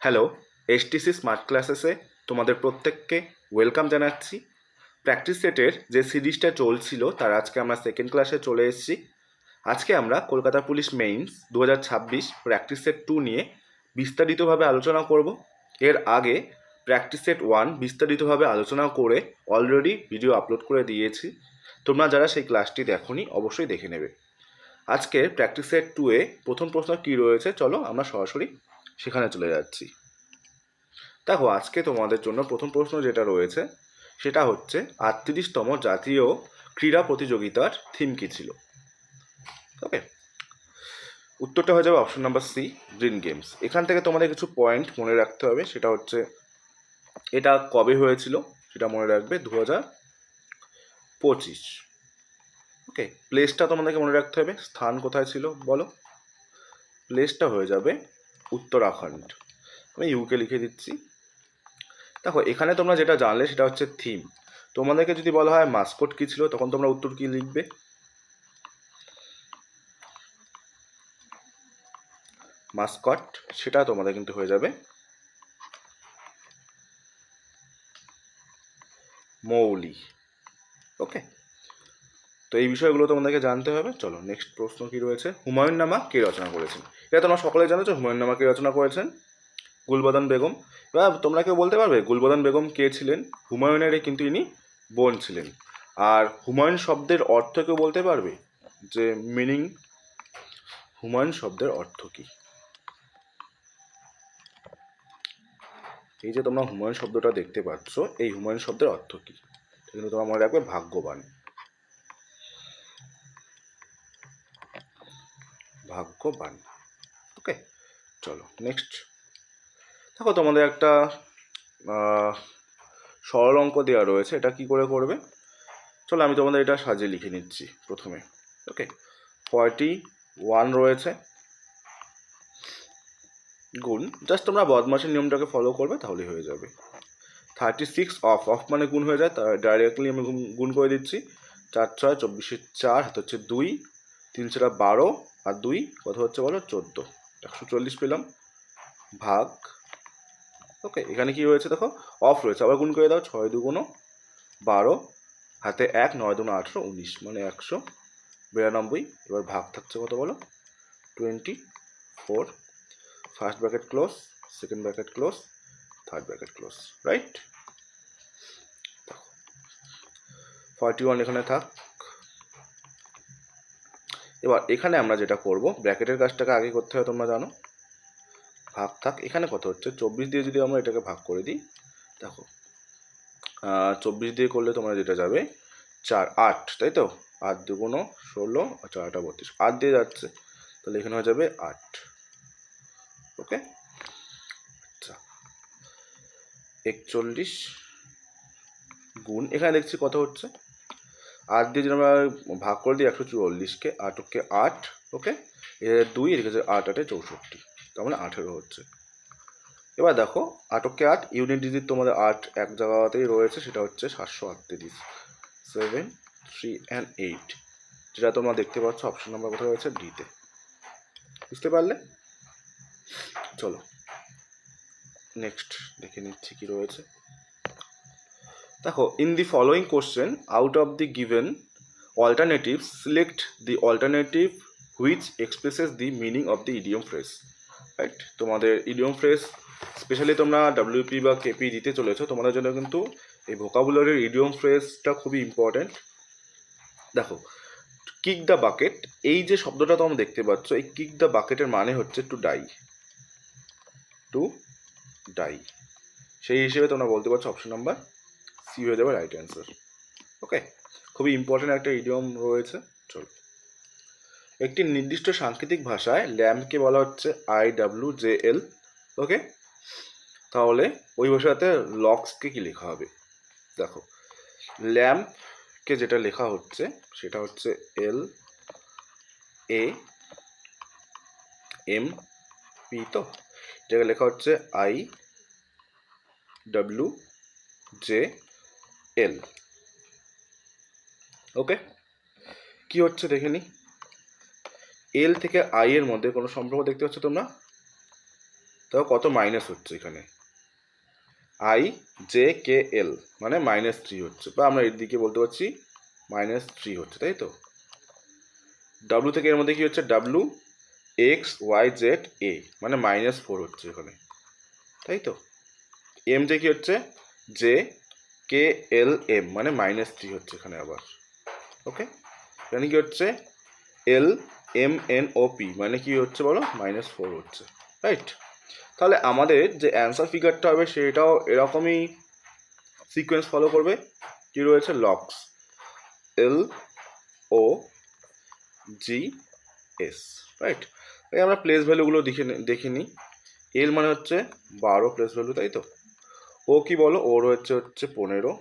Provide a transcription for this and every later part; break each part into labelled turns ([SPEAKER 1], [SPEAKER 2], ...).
[SPEAKER 1] Hello, STC smart ক্লাসেসে তোমাদের প্রত্যেককে welcome জানাচ্ছি। প্র্যাকটিস সেটের যে সিরিজটা চলছিল তার আজকে আমরা সেকেন্ড ক্লাসে চলে এসেছি। আজকে আমরা Kolkata police means 2026 practice set 2 নিয়ে বিস্তারিতভাবে আলোচনা করব। এর আগে প্র্যাকটিস সেট 1 বিস্তারিতভাবে আলোচনা করে অলরেডি ভিডিও আপলোড করে দিয়েছি। তোমরা যারা সেই ক্লাসটি দেখোনি অবশ্যই দেখে নেবে। আজকে প্র্যাকটিস সেট 2 এ প্রথম প্রশ্ন কী রয়েছে, চলো আমরা সরাসরি সেখানে চলে যাচ্ছি। দেখো, আজকে তোমাদের জন্য প্রথম প্রশ্ন যেটা রয়েছে সেটা হচ্ছে 38তম জাতীয় ক্রীড়া প্রতিযোগিতার থিম কী ছিল। ওকে, উত্তরটা হয়ে যাবে option number C, green games. এখান থেকে তোমাদের কিছু পয়েন্ট মনে রাখতে হবে, সেটা হচ্ছে এটা কবে হয়েছিল সেটা মনে রাখবে, 2025। ওকে, প্লেসটা তোমাদেরকে মনে রাখতে হবে, স্থান কোথায় ছিল বলো। প্লেসটা হয়ে যাবে উত্তরাখণ্ড। আমি ইউকে লিখে দিচ্ছি। দেখো, এখানে তোমরা যেটা জানলে সেটা হচ্ছে থিম। তোমাদেরকে যদি বলা হয় মাস্কট কী ছিল, তখন তোমরা উত্তর কী লিখবে? মাস্কট, সেটা তোমাদের কিন্তু হয়ে যাবে মৌলি। ওকে, তো এই বিষয়গুলো তোমাদেরকে জানতে হবে। চলো নেক্সট প্রশ্ন কি রয়েছে, হুমায়ুন নামা কে রচনা করেছেন? এটা তোমরা সকলে জানো যে হুমায়ুন নামা কে রচনা করেছেন, গুলবদন বেগম। এবার তোমরা কেউ বলতে পারবে গুলবদন বেগম কে ছিলেন? হুমায়ুনের কিন্তু ইনি বোন ছিলেন। আর হুমায়ুন শব্দের অর্থ কেউ বলতে পারবে যে মিনিং, হুমায়ুন শব্দের অর্থ কি? এই যে তোমরা হুমায়ুন শব্দটা দেখতে পাচ্ছ, এই হুমায়ুন শব্দের অর্থ কি? কিন্তু তোমরা মনে রাখবে ভাগ্যবান, ভাগ্যবান। ওকে, চলো নেক্সট। দেখো, তোমাদের একটা সরল অঙ্ক দেওয়া রয়েছে, এটা কি করে করবে চলো আমি তোমাদের এটা সাজিয়ে লিখে নিচ্ছি প্রথমে। ওকে, 41 রয়েছে গুণ, জাস্ট তোমরা বদমাসের নিয়মটাকে ফলো করবে তাহলেই হয়ে যাবে। 36 অফ মানে গুণ হয়ে যায়, তা ডাইরেক্টলি আমি গুণ করে দিচ্ছি। 4 6 24 4 হাতে হচ্ছে 2, 3 4 12 আর 2 কত হচ্ছে বলো, 14। 140 পেলাম, ভাগ। ওকে, এখানে কি রয়েছে দেখো, অফ রয়েছে, আবার গুণ করে দাও। 6 2 12, হাতে 1, 9 2 18, 19 মানে 192। এবার ভাগ থাকছে কত বলো, 24। First bracket close, second bracket close, third bracket close, right? 41 এখানে থাক। এবার এখানে আমরা যেটা করব, ব্র্যাকেটের কাজটাকে আগে করতে হবে, তোমরা জানো। ভাগ থাক, এখানে কত হচ্ছে 24 দিয়ে যদি আমরা এটাকে ভাগ করে দিই, দেখো 24 দিয়ে করলে তোমরা যেটা যাবে 4 8, তাই তো? 8 2 16 আর 4 8 32, 8 দিয়ে যাচ্ছে, তাহলে এখানে হয়ে যাবে 8। ওকে, আচ্ছা 41 গুণ, এখানে দেখছি কত হচ্ছে, 8 দিয়ে যদি আমরা ভাগ করে দিই 144কে, 8কে 8। ওকে, এর 2, এদিকে 8 8 64, তার মানে 18 হচ্ছে। এবার দেখো 8কে 8, ইউনিট ডিজিট তোমাদের 8 এক জায়গাতেই রয়েছে, সেটা হচ্ছে 738, 7 3 and 8, যেটা তোমরা দেখতে পাচ্ছ অপশন নাম্বার কোথায় রয়েছে, ডিতে। বুঝতে পারলে? চলো নেক্সট দেখে নিচ্ছি কি রয়েছে। দেখো, in the following question out of the given alternatives select the alternative which expresses the meaning of the idiom phrase, right? তোমাদের ইডিয়ম ফ্রেজ স্পেশালি তোমরা ডাব্লিউপি বা কেপি দিতে চলেছো, তোমাদের জন্য কিন্তু এই ভোকাবুলারির ইডিয়ম ফ্রেজটা খুবই ইম্পর্ট্যান্ট। দেখো, কিক দ্য বাকেট, এই যে শব্দটা তোমরা দেখতে পাচ্ছ, এই কিক দ্য বাকেটের মানে হচ্ছে টু ডাই, টু ডাই। সেই হিসেবে তোমরা বলতে পারছো অপশন নাম্বার সি হয়ে যাবে রাইট অ্যান্সার। ওকে, খুবই ইম্পর্ট্যান্ট একটা ইডিয়ম রয়েছে। চলো, একটি নির্দিষ্ট সাংকেতিক ভাষায় ল্যাম্পকে বলা হচ্ছে IWJL। ওকে, তাহলে ওই ভাষাতে লক্সকে কি লেখা হবে? দেখো, ল্যাম্পকে যেটা লেখা হচ্ছে সেটা হচ্ছে LAMP, তো যেটা লেখা হচ্ছে IWJL। ওকে, কি হচ্ছে দেখে নি, এল থেকে আই এর মধ্যে কোনো সম্পর্ক দেখতে পাচ্ছ তোমরা? তো কত মাইনাস হচ্ছে এখানে, আই জে কে এল মানে -3 হচ্ছে, বা আমরা এর দিকে বলতে পারছি -3 হচ্ছে, তাই তো। ডাব্লু থেকে এর মধ্যে কি হচ্ছে, ডাব্লু এক্স ওয়াই জেড এ মানে -4 হচ্ছে এখানে, তাই তো। এম যে কি হচ্ছে, জে কে এল এম মানে -3 হচ্ছে এখানে আবার, ওকে। এখানে কি হচ্ছে, L M N O P মানে কি হচ্ছে বলো, -4 হচ্ছে, রাইট। তাহলে আমাদের যে অ্যান্সার ফিগারটা হবে সেটাও এরকমই সিকোয়েন্স ফলো করবে। কি রয়েছে, লক্স এল ও জি এস, রাইট। তাই আমরা প্লেস ভ্যালুগুলো দেখে নিই। এল মানে হচ্ছে 12 প্লেস ভ্যালু, তাই তো। ও কি বলো, ও রয়েছে হচ্ছে 15,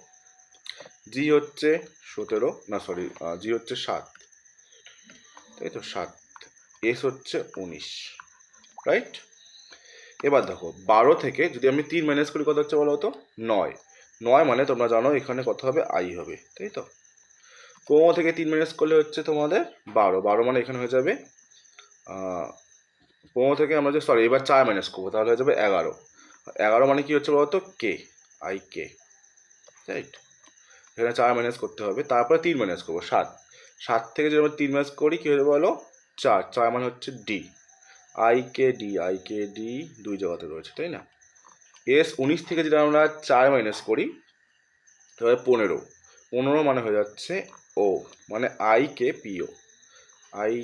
[SPEAKER 1] জি হচ্ছে 17, না সরি, জি হচ্ছে 7, তাই তো 7, এস হচ্ছে 19, রাইট। এবার দেখো 12 থেকে যদি আমি 3 মাইনাস করি কত হচ্ছে বলো তো, 9, 9 মানে তোমরা জানো এখানে কত হবে, আই হবে, তাই তো। 15 থেকে 3 মাইনাস করলে হচ্ছে তোমাদের 12, 12 মানে এখানে হয়ে যাবে 15 থেকে আমরা যে সরি এবার 4 মাইনাস করবো তাহলে হয়ে যাবে 11, 11 মানে কি হচ্ছে বলতো, কে আই কে, রাইট। এখানে 4 মাইনাস করতে হবে, তারপরে 3 মাইনাস করবো 7, 7 থেকে যদি আমরা 3 মাইনাস করি কী হয়ে যাবে বলো, 4, 4 মানে হচ্ছে ডি, আই কে ডি দুই জায়গাতে রয়েছে, তাই না। এস 19 থেকে যদি আমরা 4 মাইনাস করি তাহলে 15, 15 মানে হয়ে যাচ্ছে ও মানে I K PO, I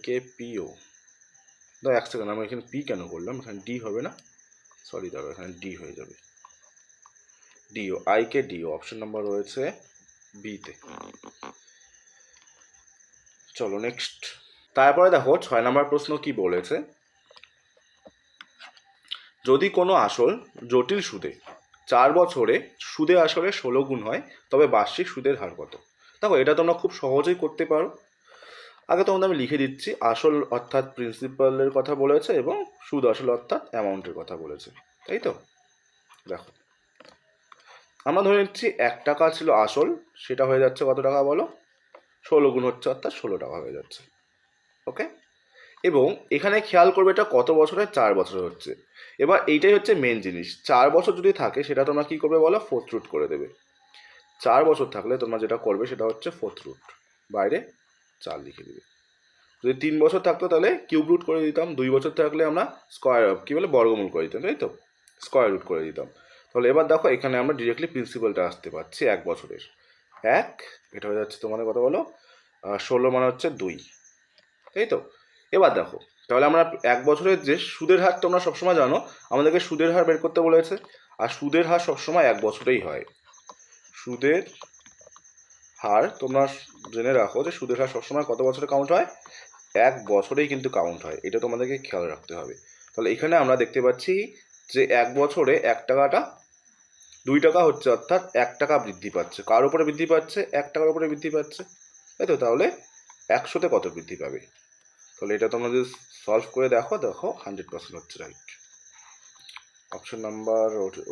[SPEAKER 1] K পিও। দাও এক সেকেন্ড, আমরা এখানে পি কেন করলাম, এখানে ডি হবে না, সরি দাঁড়ো এখানে ডি হয়ে যাবে, ডিও আই কে ডিও, অপশন নাম্বার রয়েছে বিতে। চলো নেক্সট। তারপরে দেখো 6 নম্বর প্রশ্ন কি বলেছে, যদি কোনো আসল জটিল সুদে 4 বছরে সুদে আসলে 16 গুণ হয় তবে বার্ষিক সুদের হার কত। দেখো এটা তোমরা খুব সহজেই করতে পারো। আগে তোমাদের আমি লিখে দিচ্ছি, আসল অর্থাৎ প্রিন্সিপালের কথা বলেছে এবং সুদ আসল অর্থাৎ অ্যামাউন্টের কথা বলেছে, তাই তো। দেখো আমরা ধরে নিচ্ছি 1 টাকা ছিল আসল, সেটা হয়ে যাচ্ছে কত টাকা বলো, 16 গুণ হচ্ছে অর্থাৎ 16 টাকা হয়ে যাচ্ছে, ওকে। এবং এখানে খেয়াল করবে এটা কত বছরে, 4 বছরে হচ্ছে। এবার এইটাই হচ্ছে মেন জিনিস, 4 বছর যদি থাকে সেটা তোমরা কি করবে বলো, ফোর্থ রুট করে দেবে। 4 বছর থাকলে তোমরা যেটা করবে সেটা হচ্ছে ফোর্থ রুট, বাইরে 4 লিখে দিবে। যদি 3 বছর থাকতো তাহলে কিউব রুট করে দিতাম, 2 বছর থাকলে আমরা স্কোয়ার কি বলে বর্গমূল করে দিতাম, তাই তো, স্কোয়ার রুট করে দিতাম। তাহলে এবার দেখো এখানে আমরা ডিরেক্টলি প্রিন্সিপালটা আসতে পারছি 1 বছরের, 1 এটা হয়ে যাচ্ছে তোমাদের কথা বলো 16 মানে হচ্ছে 2, তাই তো। এবার দেখো তাহলে আমরা 1 বছরের যে সুদের হার তোমরা সবসময় জানো আমাদেরকে সুদের হার বের করতে বলেছে, আর সুদের হার সবসময় 1 বছরেই হয়। সুদের হার তোমরা জেনে রাখো যে সুদের হার সবসময় কত বছরে কাউন্ট হয়, 1 বছরেই কিন্তু কাউন্ট হয়, এটা তোমাদেরকে খেয়াল রাখতে হবে। তাহলে এখানে আমরা দেখতে পাচ্ছি যে 1 বছরে 1 টাকাটা 2 টাকা হচ্ছে, অর্থাৎ 1 টাকা বৃদ্ধি পাচ্ছে, কার উপরে বৃদ্ধি পাচ্ছে, 1 টাকার উপরে বৃদ্ধি পাচ্ছে, তাই তো। তাহলে 100-তে কত বৃদ্ধি পাবে, তাহলে এটা তোমরা যদি সলভ করে দেখো, দেখো 100% হচ্ছে রাইট। অপশন নাম্বার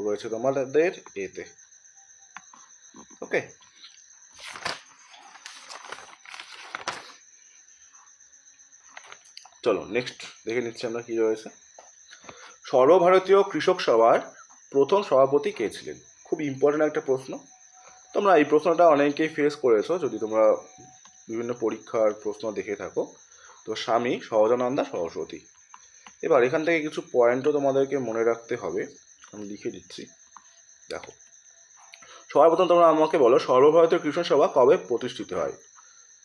[SPEAKER 1] রয়েছে তোমাদের এতে, ওকে। চলো নেক্সট দেখে নিচ্ছি আমরা কি রয়েছে। সর্বভারতীয় কৃষক সভার প্রথম সভাপতি কে ছিলেন, খুব ইম্পর্টেন্ট একটা প্রশ্ন। তোমরা এই প্রশ্নটা অনেকেই ফেস করেছো যদি তোমরা বিভিন্ন পরীক্ষার প্রশ্ন দেখে থাকো। তো স্বামী সহজানন্দা সরস্বতী। এবার এখান থেকে কিছু পয়েন্টও তোমাদেরকে মনে রাখতে হবে, আমি লিখে দিচ্ছি। দেখো সবার প্রথম তোমরা আমাকে বলো সর্বভারতীয় কৃষক সভা কবে প্রতিষ্ঠিত হয়,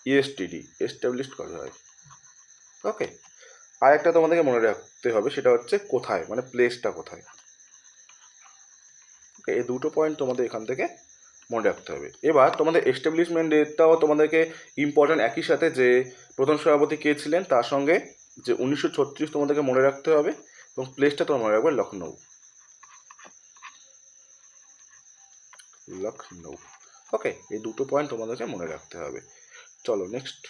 [SPEAKER 1] ইএসটিডি এস্টাবলিশড কবে হয়, ওকে। আর একটা তোমাদেরকে মনে রাখতে হবে সেটা হচ্ছে কোথায়, মানে প্লেসটা কোথায়, ওকে। এই দুটো পয়েন্ট তোমাদের এখান থেকে মনে রাখতে হবে। এবার তোমাদের এস্টাবলিশমেন্ট ডেটটাও তোমাদেরকে ইম্পর্টেন্ট, একই সাথে যে প্রথম সভাপতি কে ছিলেন তার সঙ্গে যে 1936 তোমাদেরকে মনে রাখতে হবে, এবং প্লেসটা তোমার মনে রাখবে লখনৌ, লখনৌ, ওকে। এই দুটো পয়েন্ট তোমাদেরকে মনে রাখতে হবে। চলো নেক্সট।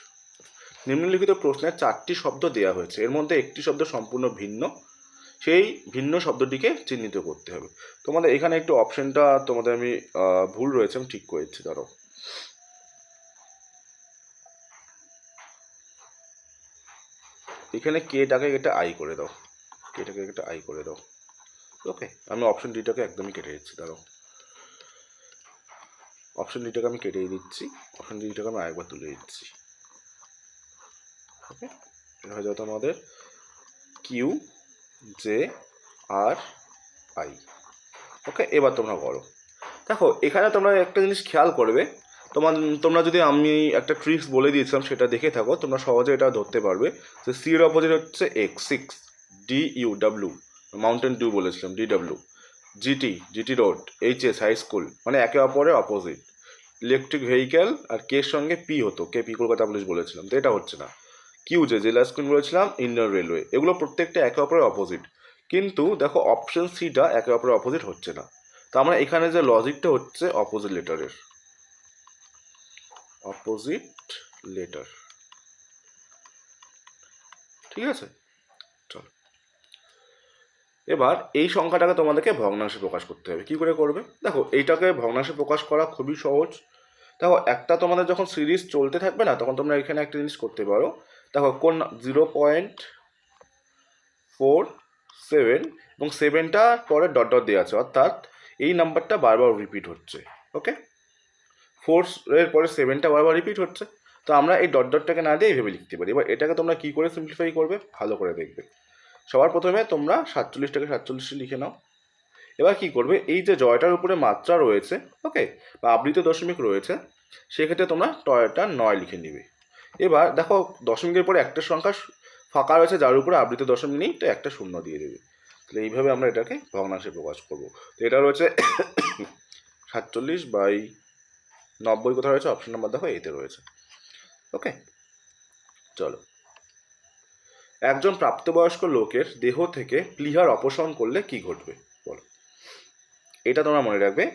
[SPEAKER 1] নিম্নলিখিত প্রশ্নের 4টি শব্দ দেওয়া হয়েছে, এর মধ্যে একটি শব্দ সম্পূর্ণ ভিন্ন, সেই ভিন্ন শব্দটিকে চিহ্নিত করতে হবে। তোমাদের এখানে একটু অপশনটা তোমাদের আমি ভুল রয়েছে, আমি ঠিক করে দিচ্ছি, ধরো এখানে কেটাকে এটা আই করে দাও, কেটাকে এটা আই করে দাও। ওকে, আমি অপশন ডিটাকে একদমই কেটে দিচ্ছি, দাঁড়াও, অপশন ডিটাকে আমি কেটেই দিচ্ছি, অপশন ডিটাকে আমি আরেকবার তুলে দিচ্ছি। ওকে, এটা হয়ে যাবে তোমাদের কিউ জে আর আই। ওকে, এবার তোমরা করো। দেখো এখানে তোমরা একটা জিনিস খেয়াল করবে, তোমরা যদি আমি একটা ট্রিক্স বলে দিয়েছিলাম সেটা দেখে থাকো, তোমরা সহজে এটা ধরতে পারবে যে সির অপোজিট হচ্ছে X, 6 D U W Mountain Dew বলেছিলাম, D W, GT road, HS high school, মানে একে অপরের অপোজিট। ইলেকট্রিক ভেহিক্যাল আর কে সঙ্গে পি হতো, কে পি কলকাতা পুলিশ বলেছিলাম, তো এটা হচ্ছে না। কিউ যে জেলা স্কুল বলেছিলাম, ইন্ডিয়ান রেলওয়ে, এগুলো প্রত্যেকটা একে অপরের অপোজিট। কিন্তু দেখো অপশন সিটা একে অপরের অপোজিট হচ্ছে না। তো আমরা এখানে যে লজিকটা হচ্ছে অপোজিট লেটারের, অপোজিট লেটার, ঠিক আছে। চলো এবার এই সংখ্যাটাকে তোমাদেরকে ভগ্নাংশে প্রকাশ করতে হবে। কি করে করবে? দেখো এইটাকে ভগ্নাংশে প্রকাশ করা খুবই সহজ। দেখো একটা তোমাদের যখন সিরিজ চলতে থাকবে না, তখন তোমরা এখানে একটা জিনিস করতে পারো। দেখো কোন 0.47 এবং 7টা পরে ডট ডট দেওয়া আছে, অর্থাৎ এই নাম্বারটা বারবার রিপিট হচ্ছে। ওকে, 4 এর পরে 7টা বারবার রিপিট হচ্ছে, তো আমরা এই ডট ডটটাকে না দিয়ে এইভাবে লিখতে পারি। এবার এটাকে তোমরা কি করে সিম্পলিফাই করবে ভালো করে দেখবে। সবার প্রথমে তোমরা 47টাকে 47 লিখে নাও। এবার কি করবে, এই যে জয়টার উপরে মাত্রা রয়েছে, ওকে, বা আবৃত দশমিক রয়েছে, সেক্ষেত্রে তোমরা টয়টা 9 লিখে নিবে। এবার দেখো দশমিকের পরে একটা সংখ্যা ফাঁকা রয়েছে যার উপরে আবৃত দশমিক নেই, তো একটা শূন্য দিয়ে দেবে। তাহলে এইভাবে আমরা এটাকে ভগ্নাংশে প্রকাশ করব। তো এটা রয়েছে 47/90 কোথায় রয়েছে, অপশন নাম্বার দেখো এতে রয়েছে। ওকে, চলো। একজন প্রাপ্তবয়স্ক লোকের দেহ থেকে প্লীহার অপসারণ করলে কি ঘটবে বলো। এটা তোমরা মনে রাখবে,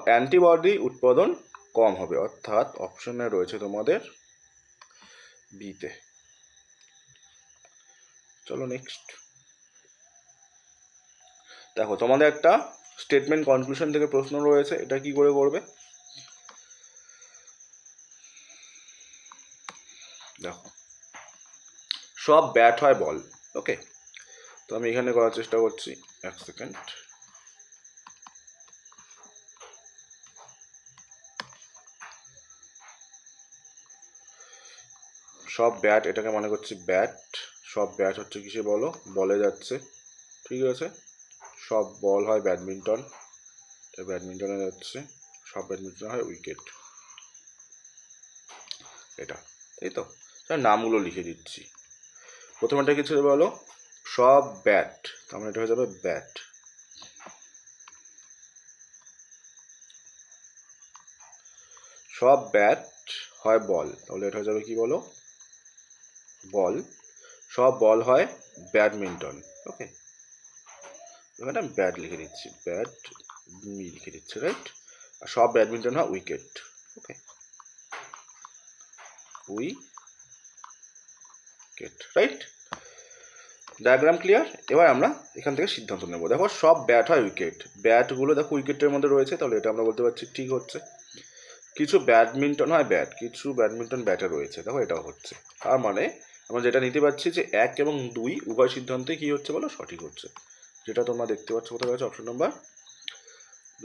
[SPEAKER 1] অ্যান্টিবডি উৎপাদন কম হবে, অর্থাৎ অপশনে রয়েছে তোমাদের বিতে। চলো নেক্সট। দেখো তোমাদের একটা স্টেটমেন্ট কনক্লুশন থেকে প্রশ্ন রয়েছে, এটা কি করে করবে। দেখো সব ব্যাট হয় বল। ওকে, তো আমি এখানে করার চেষ্টা করছি, এক সেকেন্ড। সব ব্যাট, এটাকে মনে করছি ব্যাট, সব ব্যাট হচ্ছে কিসে বলো, বলে যাচ্ছে, ঠিক আছে। সব বল হয় ব্যাডমিন্টন, ব্যাডমিন্টনে যাচ্ছে, সব ব্যাডমিন্টন হয় উইকেট, এটা, তাই তো। নামগুলো লিখে দিচ্ছি। প্রথমটা কি ছিল বলো, সব ব্যাট, তার মানে এটা হয়ে যাবে ব্যাট। সব ব্যাট হয় বল, তাহলে এটা হয়ে যাবে কি বলো, বল। সব বল হয় ব্যাডমিন্টন। ওকে, এখানে আমি ব্যাট লিখে দিচ্ছি, ব্যাট মি লিখে দিচ্ছি, রাইট। আর সব ব্যাডমিন্টন হয় উইকেট। ওকে, উইকেট, রাইট। Diagram clear. এবার আমরা এখান থেকে সিদ্ধান্ত নেব। দেখো সব ব্যাট হয় উইকেট, ব্যাটগুলো দেখো উইকেটের মধ্যে রয়েছে, তাহলে এটা আমরা বলতে পারছি ঠিক হচ্ছে। কিছু ব্যাডমিন্টন হয় ব্যাট, কিছু ব্যাডমিন্টন ব্যাটে রয়েছে, দেখো এটাও হচ্ছে। তার মানে আমরা যেটা নিতে পারছি যে 1 এবং 2 উভয় সিদ্ধান্তে কি হচ্ছে বলো, সঠিক হচ্ছে। যেটা তোমরা দেখতে পাচ্ছ কোথায় আছে, অপশন নাম্বার,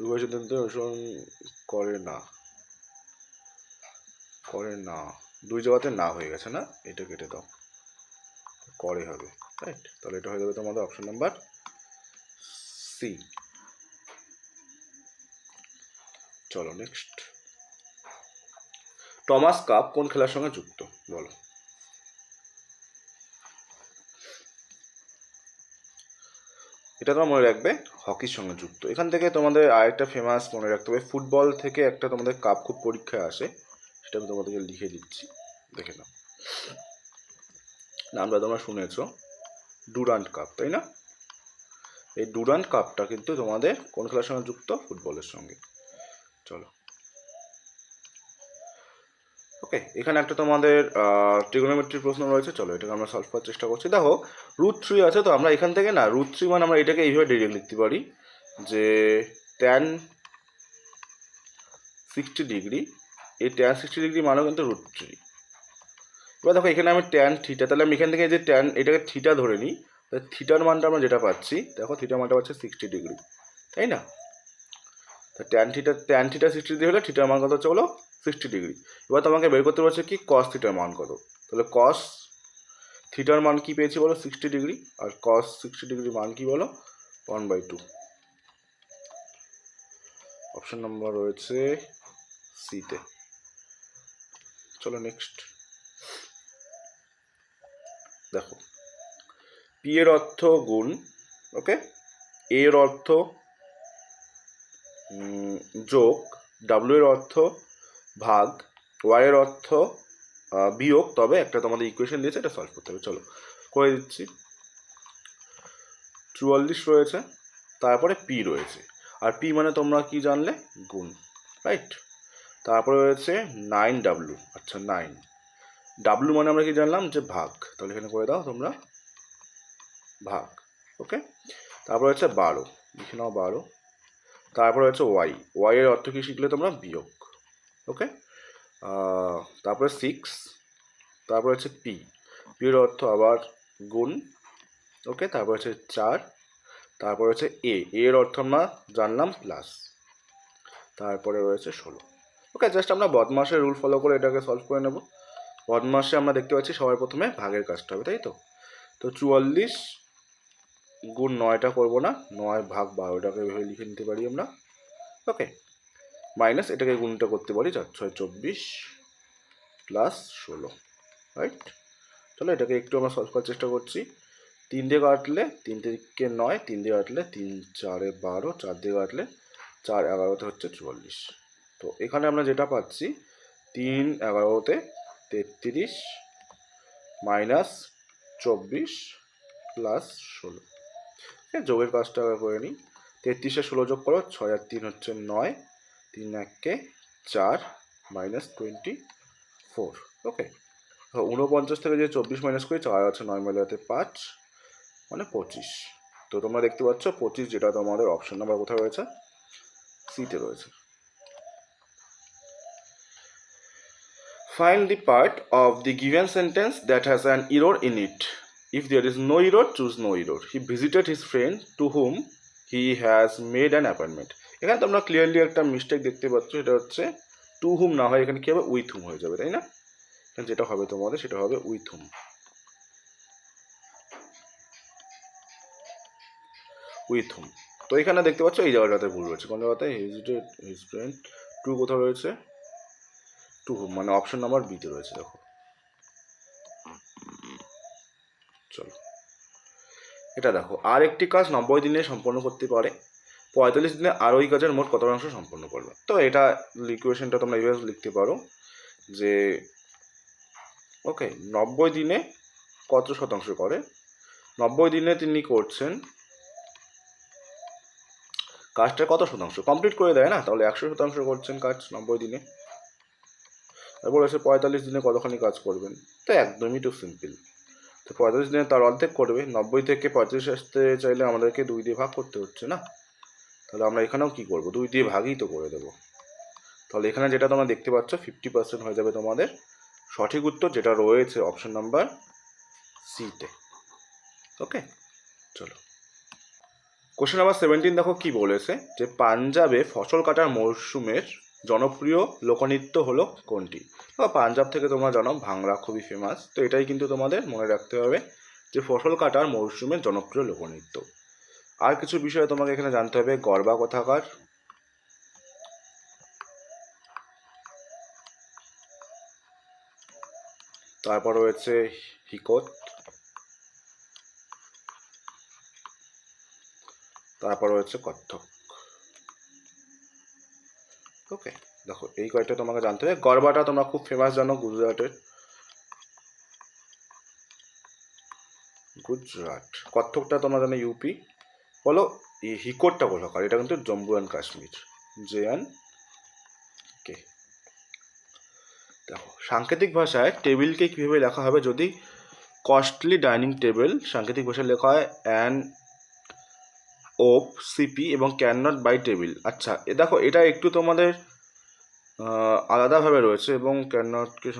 [SPEAKER 1] উভয় সিদ্ধান্তে অনুসরণ করে না, করে না, 2 জায়গাতে না হয়ে গেছে না, এটা কেটে দাও, করে হবে, রাইট। তাহলে এটা হয়ে যাবে তোমাদের অপশন নাম্বার সি। চলো নেক্সট। টমাস কাপ কোন খেলার সঙ্গে যুক্ত বলো। এটা তোমরা মনে রাখবে হকির সঙ্গে যুক্ত। এখান থেকে তোমাদের আরেকটা ফেমাস মনে রাখতে হবে, ফুটবল থেকে একটা তোমাদের কাপ খুব পরীক্ষায় আসে, সেটা আমি তোমাদেরকে লিখে দিচ্ছি, দেখে নাও। নামটা তোমরা শুনেছো, ডুরান্ট কাপ, তাই না। এই ডুরান্ট কাপটা কিন্তু তোমাদের কোন খেলার সঙ্গে যুক্ত, ফুটবলের সঙ্গে। চলো ওকে, এখানে একটা তোমাদের ট্রিগোনোমেট্রির প্রশ্ন রয়েছে, চলো এটাকে আমরা সলভ করার চেষ্টা করছি। দেখো √3 আছে, তো আমরা এখান থেকে না √3 মানে আমরা এটাকে এইভাবে ডিরেক্ট লিখতে পারি যে tan 60 ডিগ্রি, এই tan 60 ডিগ্রি মানেও কিন্তু √3, এবার দেখো এখানে আমি ট্যান থিটা, তাহলে আমি এখান থেকে যে ট্যান এটাকে থিটা ধরে নিই, তাহলে থিটার মানটা আমরা যেটা পাচ্ছি, দেখো থিটার মানটা পাচ্ছি 60 ডিগ্রি, তাই না? তো ট্যান থিটা 60 ডিগ্রি হলে থিটার মান কত হচ্ছে বলো 60 ডিগ্রি। এবার তোমাকে বের করতে পারছে কি কস থিটার মান কত, তাহলে কস থিটার মান কি পেয়েছি বলো 60 ডিগ্রি, আর কস 60 ডিগ্রি মান কি বলো 1/2। অপশন নাম্বার রয়েছে সিতে। চলো নেক্সট দেখো, পি এর অর্থ গুণ, ওকে, এর অর্থ যোগ, ডাব্লিউ এর অর্থ ভাগ, ওয়াই এর অর্থ বিয়োগ, তবে একটা তোমাদের ইকুয়েশন দিয়েছে এটা সলভ করতে হবে। চলো করে দিচ্ছি। 44 রয়েছে, তারপরে পি রয়েছে, আর পি মানে তোমরা কি জানলে গুণ, রাইট। তারপরে রয়েছে 9W, আচ্ছা 9 ডাব্লু মানে আমরা কি জানলাম যে ভাগ, তাহলে এখানে করে দাও তোমরা ভাগ, ওকে। তারপরে হচ্ছে 12, লিখে নাও 12। তারপরে হচ্ছে ওয়াই এর অর্থ কি শিখলে তোমরা বিয়োগ, ওকে। তারপরে 6, তারপরে হচ্ছে পি এর অর্থ আবার গুণ, ওকে। তারপর হচ্ছে 4, তারপর হচ্ছে এর অর্থ আমরা জানলাম প্লাস, তারপরে রয়েছে 16, ওকে। জাস্ট আমরা বদমাসের রুল ফলো করে এটাকে সলভ করে নেব। বদমাসে আমরা দেখতে পাচ্ছি সবার প্রথমে ভাগের কাজটা হবে, তাই তো। তো 44 গুণ 9টা করবো না, 9 ভাগ 12টাকে ভেবে লিখে নিতে পারি আমরা, ওকে। মাইনাস এটাকে গুণটা করতে পারি 4 6 24 প্লাস 16, রাইট। চলো এটাকে একটু আমরা সলভ করার চেষ্টা করছি। 3 দিয়ে কাটলে 3 থেকে 9, 3 দিয়ে কাটলে 3 4 12, 4 দিয়ে কাটলে 4 11তে হচ্ছে 44। তো এখানে আমরা যেটা পাচ্ছি 3 11তে 33 মাইনাস 24 প্লাস 16, যোগের কাজটা করে নিই। 33 আর 16 যোগ করো, 6 আর 3 হচ্ছে 9, 3 1 4 মাইনাস 24, ওকে। 49 থেকে যে 24 মাইনাস করি 4 আছে 9 মেলাতে 5 মানে 25। তো তোমরা দেখতে পাচ্ছ 25 যেটা তোমাদের অপশন নাম্বার কোথায় রয়েছে, সিতে রয়েছে। Find the part of the given sentence that has an error in it. If there is no error, choose no error. He visited his friend to whom he has made an appointment. এখানে তোমরা clearly একটা mistake দেখতে পাচ্ছ, এটা হচ্ছে two হুম না হয় এখানে কি হবে উইথ হুম হয়ে যাবে, তাই না? যেটা হবে তোমাদের সেটা হবে উইথ হুম, উইথ হুম। তো এখানে দেখতে পাচ্ছ এই জায়গাটাতে ভুল রয়েছে, কোন জায়গাতে হেজিটেড হিজ ফ্রেন্ড টু কোথাও রয়েছে টু হুম, মানে অপশন নাম্বার বিতে রয়েছে, দেখো। চলো এটা দেখো, আর একটি কাজ 90 দিনে সম্পন্ন করতে পারে, 45 দিনে আর ওই কাজের মোট কত অংশ সম্পন্ন করবে। তো এটা ইকুয়েশনটা তোমরা এইভাবে লিখতে পারো যে ওকে 90 দিনে কত শতাংশ করে, 90 দিনে তিনি করছেন কাজটা কত শতাংশ কমপ্লিট করে দেয় না, তাহলে 100% করছেন কাজ 90 দিনে। তারপর হচ্ছে 45 দিনে কতখানি কাজ করবেন, তো একদমই টু সিম্পল। তো 45 দিনে তার অর্ধেক করবে, 90 থেকে 45 আসতে চাইলে আমাদেরকে 2 দিয়ে ভাগ করতে হচ্ছে না, তাহলে আমরা এখানেও কি করব 2 দিয়ে ভাগই তো করে দেবো। তাহলে এখানে যেটা তোমরা দেখতে পাচ্ছ 50% হয়ে যাবে তোমাদের সঠিক উত্তর, যেটা রয়েছে অপশন নাম্বার সিতে, ওকে। চলো কোশ্চেন নাম্বার 17 দেখো কি বলেছে, যে পাঞ্জাবে ফসল কাটার মরশুমের জনপ্রিয় লোকনৃত্য হলো কোনটি। পাঞ্জাব থেকে তোমরা জানো ভাংরা খুবই ফেমাস, তো এটাই কিন্তু তোমাদের মনে রাখতে হবে যে ফসল কাটার মরশুমের জনপ্রিয় লোকনৃত্য। আর কিছু বিষয়ে তোমাকে এখানে জানতে হবে, গরবা কোথাকার, তারপর রয়েছে হিকোত, তারপর রয়েছে কত্থক, ওকে। দেখো এই কয়েকটা তোমাকে জানতে হবে। গরবাটা তোমরা খুব ফেমাস জানো গুজরাটের, গুজরাট। কত্থকটা তোমরা জানো ইউপি। বলো এই হিকোটটা কোথাকার, এটা কিন্তু জম্মু অ্যান্ড কাশ্মীর, JNK। দেখো সাংকেতিক ভাষায় টেবিলকে কীভাবে লেখা হবে, যদি কস্টলি ডাইনিং টেবিল সাংকেতিক ভাষায় লেখা হয় অ্যান ওপ সিপি এবং ক্যান নট বাই টেবিল। আচ্ছা দেখো এটা একটু তোমাদের আলাদাভাবে রয়েছে, এবং ক্যান নটকে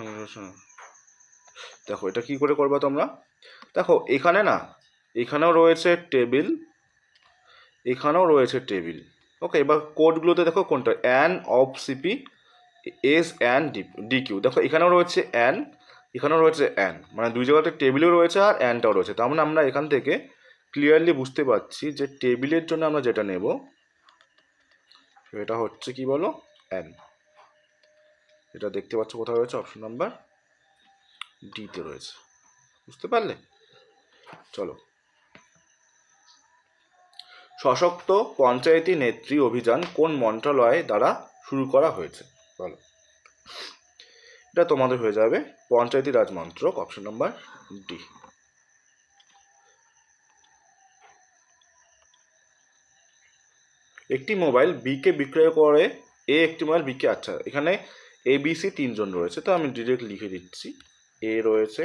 [SPEAKER 1] দেখো এটা কি করে করবা তোমরা, দেখো এখানে না, এখানেও রয়েছে টেবিল, এখানেও রয়েছে টেবিল। ওকে, এবার কোডগুলোতে দেখো কোনটা, N of CP S N D Q, দেখো এখানেও রয়েছে অ্যান, এখানেও রয়েছে অ্যান, মানে দুই জায়গাতে টেবিলও রয়েছে আর অ্যানটাও রয়েছে। তার মানে আমরা এখান থেকে ক্লিয়ারলি বুঝতে পারছি যে টেবিলের জন্য আমরা যেটা নেব সেটা হচ্ছে কি বলো, অ্যান। এটা দেখতে পাচ্ছ কোথায় রয়েছে, অপশন নাম্বার ডিতে রয়েছে। বুঝতে পারলে? চলো, সশক্ত পঞ্চায়েতি নেত্রী অভিযান কোন মন্ত্রণালয় দ্বারা শুরু করা হয়েছে বলো। এটা তোমাদের হয়ে যাবে পঞ্চায়েতি রাজ মন্ত্রক, অপশন নাম্বার ডি। একটি মোবাইল বিকে বিক্রয় করে এ একটি মোবাইল বিকে, আচ্ছা এখানে এবিসি তিনজন রয়েছে, তো আমি ডিরেক্ট লিখে দিচ্ছি, এ রয়েছে,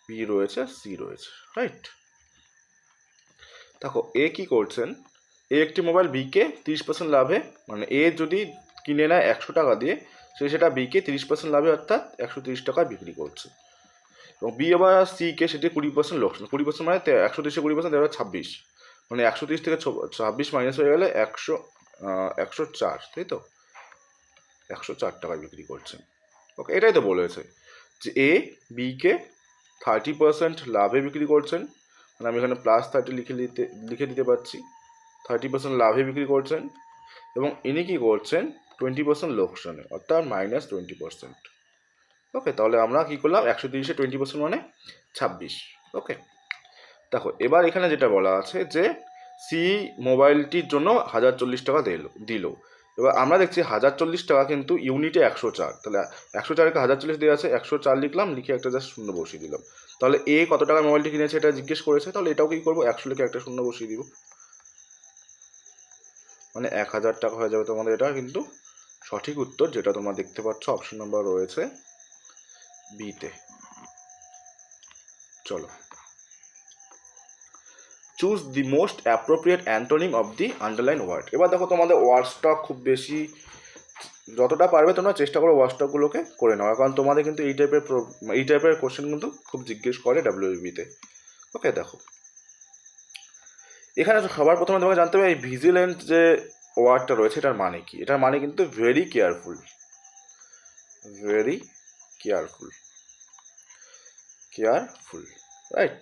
[SPEAKER 1] বি রয়েছে, সি রয়েছে, রাইট। দেখো এ কি করছেন, এ একটি মোবাইল বিকে 30% লাভে, মানে এ যদি কিনে নেয় 100 টাকা দিয়ে, সে সেটা বিকে 30% লাভে অর্থাৎ 130 টাকায় বিক্রি করছে। এবং বি আবার সিকে সেটি 20% লোকসান, 20% মানে 130 20% 26, মানে 130 থেকে 26 মাইনাস হয়ে গেলে 104, তাই তো, 104 টাকায় বিক্রি করছেন। ওকে, এটাই তো বলেছে যে এ বিকে 30% লাভে বিক্রি করছেন, মানে আমি এখানে +30 লিখে দিতে পারছি, 30% লাভে বিক্রি করছেন, এবং ইনি কি করছেন 20% লোকসানে অর্থাৎ -20%। ওকে, তাহলে আমরা কি করলাম, 130-এ 20% মানে 26। ওকে, দেখো এবার এখানে যেটা বলা আছে যে সি মোবাইলটির জন্য 1040 টাকা দিল। এবার আমরা দেখছি 1040 টাকা কিন্তু ইউনিটে 104, তাহলে 104কে 1040 দেওয়া আছে, 104 লিখলাম, লিখে একটা জাস্ট শূন্য বসিয়ে দিলাম। তাহলে এ কত টাকা মোবাইলটি কিনেছে এটা জিজ্ঞেস করেছে, তাহলে এটাও কি করবো, 100 লিখে একটা শূন্য বসিয়ে দিব, মানে 1000 টাকা হয়ে যাবে তোমাদের। এটা কিন্তু সঠিক উত্তর, যেটা তোমরা দেখতে পাচ্ছ অপশন নাম্বার রয়েছে বিতে। চলো, choose the most appropriate antonym of the underline word. এবার দেখো তোমাদের ওয়ার্ড স্টক খুব বেশি, যতটা পারবে তোমরা চেষ্টা করো ওয়ার্ড স্টকগুলোকে করে নেওয়া, কারণ তোমাদের কিন্তু এই টাইপের কোশ্চেন কিন্তু খুব জিজ্ঞেস করে ডাব্লিউবিতে। ওকে, দেখো এখানে সবার প্রথমে তোমাকে জানতে হবে এই ভিজিল্যান্ট যে ওয়ার্ডটা রয়েছে এটার মানে কি। এটার মানে কিন্তু very careful, very careful, careful, right.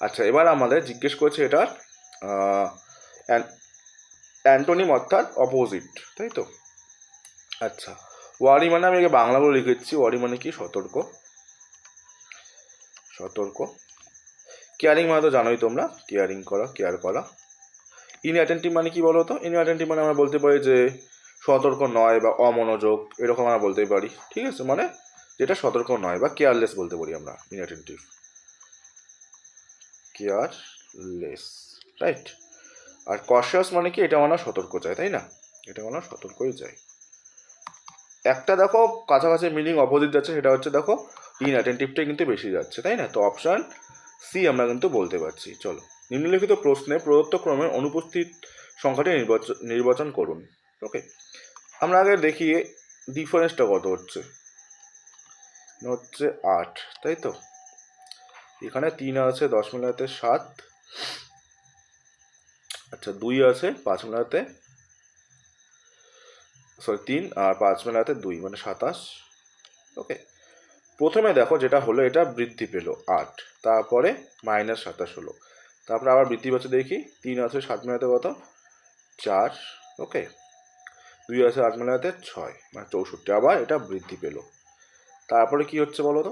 [SPEAKER 1] আচ্ছা, এবার আমাদের জিজ্ঞেস করেছে এটার অ্যান্টোনিম অর্থাৎ অপোজিট, তাই তো। আচ্ছা, ওয়ারি মানে আমি আগে বাংলা বলে লিখেছি, ওয়ারি মানে কি, সতর্ক, সতর্ক। কেয়ারিং মানে তো জানোই তোমরা, কেয়ারিং করা, কেয়ার করা। ইনঅ্যাটেন্টিভ মানে কি বলো তো, ইনঅ্যাটেন্টিভ মানে আমরা বলতে পারি যে সতর্ক নয় বা অমনোযোগ, এরকম আমরা বলতে পারি, ঠিক আছে, মানে যেটা সতর্ক নয়, বা কেয়ারলেস বলতে পারি আমরা ইনঅ্যাটেন্টিভ, কেয়ারলেস, রাইট। আর কশিয়াস মানে কি, এটা মানে সতর্ক চাই, তাই না, এটা মানে সতর্কই চাই। একটা দেখো কাছাকাছি মিনিং অপোজিট যাচ্ছে, সেটা হচ্ছে দেখো ইনঅ্যাটেন্টিভটাই কিন্তু বেশি যাচ্ছে, তাই না, তো অপশান সি আমরা কিন্তু বলতে পারছি। চলো, নিম্নলিখিত প্রশ্নে প্রদত্ত ক্রমে অনুপস্থিত সংখ্যাটি নির্বাচন করুন। ওকে, আমরা আগে দেখি ডিফারেন্সটা কত হচ্ছে, হচ্ছে 8, তাই তো। এখানে 3 আছে 10 মিলাতে 7, আচ্ছা 2 আছে 5 মিলাতে, সরি 3 আর 5 মিলাতে 2 মানে 27। ওকে, প্রথমে দেখো যেটা হলো এটা বৃদ্ধি পেলো 8, তারপরে -27 হলো, তারপরে আবার বৃদ্ধি পাচ্ছে দেখি, 3 আছে 7 মিলাতে কত, 4, ওকে, 2 আছে 8 মিলাতে 6 মানে 64, আবার এটা বৃদ্ধি পেলো। তারপরে কি হচ্ছে বলো তো,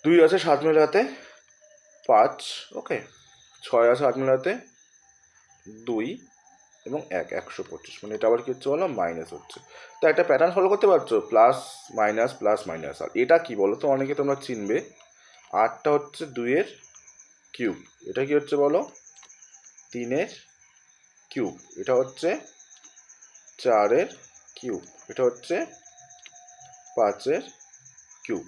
[SPEAKER 1] 2 আছে 7 মিলাতে 5, ওকে, 6 আছে 8 মিলাতে 2 এবং 125, মানে এটা আবার কি হচ্ছে বলো, মাইনাস হচ্ছে। তো একটা প্যাটার্ন ফলো করতে পারছো, প্লাস মাইনাস। আর এটা কি বলো তো, অনেকে তোমরা চিনবে, 8টা হচ্ছে 2-এর কিউব, এটা কি হচ্ছে বলো, 3-এর কিউব, এটা হচ্ছে 4-এর কিউব, এটা হচ্ছে 5-এর কিউব।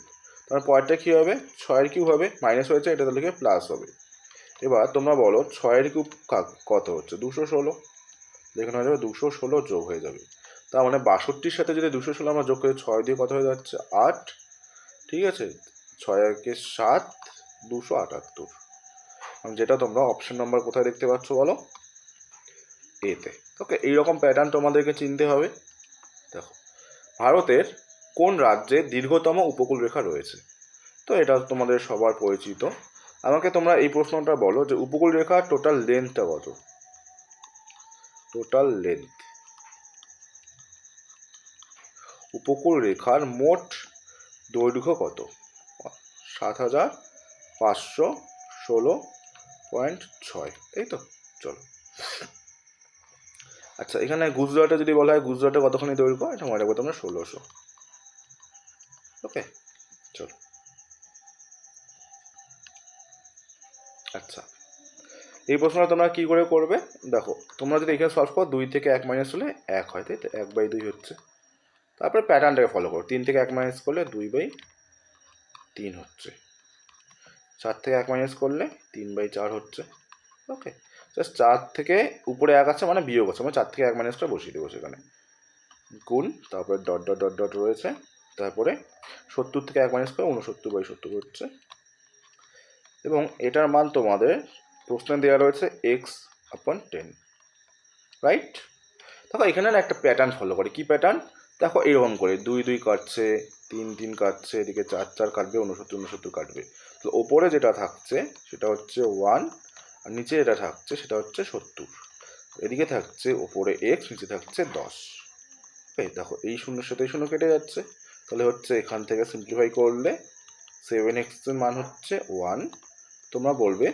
[SPEAKER 1] তার পরেরটা কী হবে, 6-এর কিউব হবে, মাইনাস হয়েছে এটা তাহলে প্লাস হবে। এবার তোমরা বলো 6-এর কিউব কত হচ্ছে, 216, এখানে হয়ে যাবে 216 যোগ হয়ে যাবে। তার মানে 62-র সাথে যদি 216 আমরা যোগ করি 6 দিয়ে কত হয়ে যাচ্ছে 8, ঠিক আছে, 6 একে 7, 278, যেটা তোমরা অপশন নাম্বার কোথায় দেখতে পাচ্ছ বলো, এতে। ওকে, এইরকম প্যাটার্ন তোমাদেরকে চিনতে হবে। দেখো, ভারতের কোন রাজ্যে দীর্ঘতম উপকূল রেখা রয়েছে? তো এটা তোমাদের সবার পরিচিত। আমাকে তোমরা এই প্রশ্নটা বলো যে উপকূল রেখার টোটাল লেন্থটা কত? টোটাল লেন্থ, উপকূল রেখার মোট দৈর্ঘ্য কত? 7516.6, তাই তো? চলো, আচ্ছা, এখানে গুজরাটে যদি বলা হয় গুজরাটে কতখানি দৈর্ঘ্য, এটা মনে রাখবো তোমরা 1600। ওকে, চলো। আচ্ছা, এই প্রশ্নটা তোমরা কি করে করবে? দেখো, তোমরা যদি এখানে সলভ করো 2 থেকে 1 মাইনাস হলে 1 হয়, তাই তো? 1/2 হচ্ছে। তারপরে প্যাটার্নটাকে ফলো করো, 3 থেকে 1 মাইনাস করলে 2/3 হচ্ছে। 4 থেকে 1 মাইনাস করলে 3/4 হচ্ছে। ওকে, জাস্ট 4 থেকে উপরে 1 আছে মানে বিয়োগ আছে, মানে 4 থেকে 1 মাইনাসটা বসিয়ে দেবো সেখানে, গুণ, তারপরে ডট ডট ডট ডট রয়েছে, তারপরে 70 থেকে 1 মাইনাস করে 69/70 হচ্ছে। এবং এটার মান তোমাদের প্রশ্নে দেওয়া রয়েছে x/10, রাইট? দেখো, এখানে না একটা প্যাটার্ন ফলো করে। কি প্যাটার্ন? দেখো, এরকম করে 2 2 কাটছে, 3 3 কাটছে, এদিকে 4 4 কাটবে, 69 69 কাটবে। তো ওপরে যেটা থাকছে সেটা হচ্ছে 1, আর নিচে যেটা থাকছে সেটা হচ্ছে 70। এদিকে থাকছে ওপরে x, নিচে থাকছে 10। এই দেখো, এই শূন্যের সাথে এই শূন্য কেটে যাচ্ছে, তাহলে হচ্ছে এখান থেকে সিম্পলিফাই করলে 7x এর মান হচ্ছে 1। তোমরা বলবে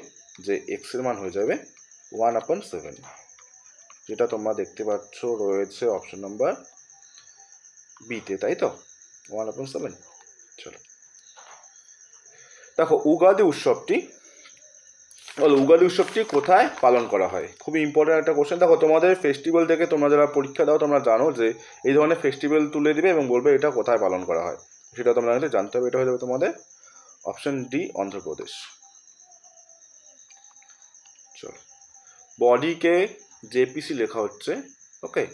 [SPEAKER 1] যে x এর মান হয়ে যাবে 1/7, যেটা তোমরা দেখতে পাচ্ছ রয়েছে অপশন নাম্বার বিতে, তাই তো? 1/7। চলো, দেখো, উগাদি উৎসবটি কোথায় পালন করা হয়? খুবই ইম্পর্টেন্ট একটা কোশ্চেন। দেখো, তোমাদের ফেস্টিভ্যাল থেকে তোমরা যারা পরীক্ষা দাও তোমরা জানো যে এই ধরনের ফেস্টিভ্যাল তুলে দিবে এবং বলবে এটা কোথায় পালন করা হয়, সেটা তোমরা জানতে হবে। এটা হয়ে যাবে তোমাদের অপশন ডি, অন্ধ্রপ্রদেশ। চলো, বডিকে জেপিসি লেখা হচ্ছে, ওকে,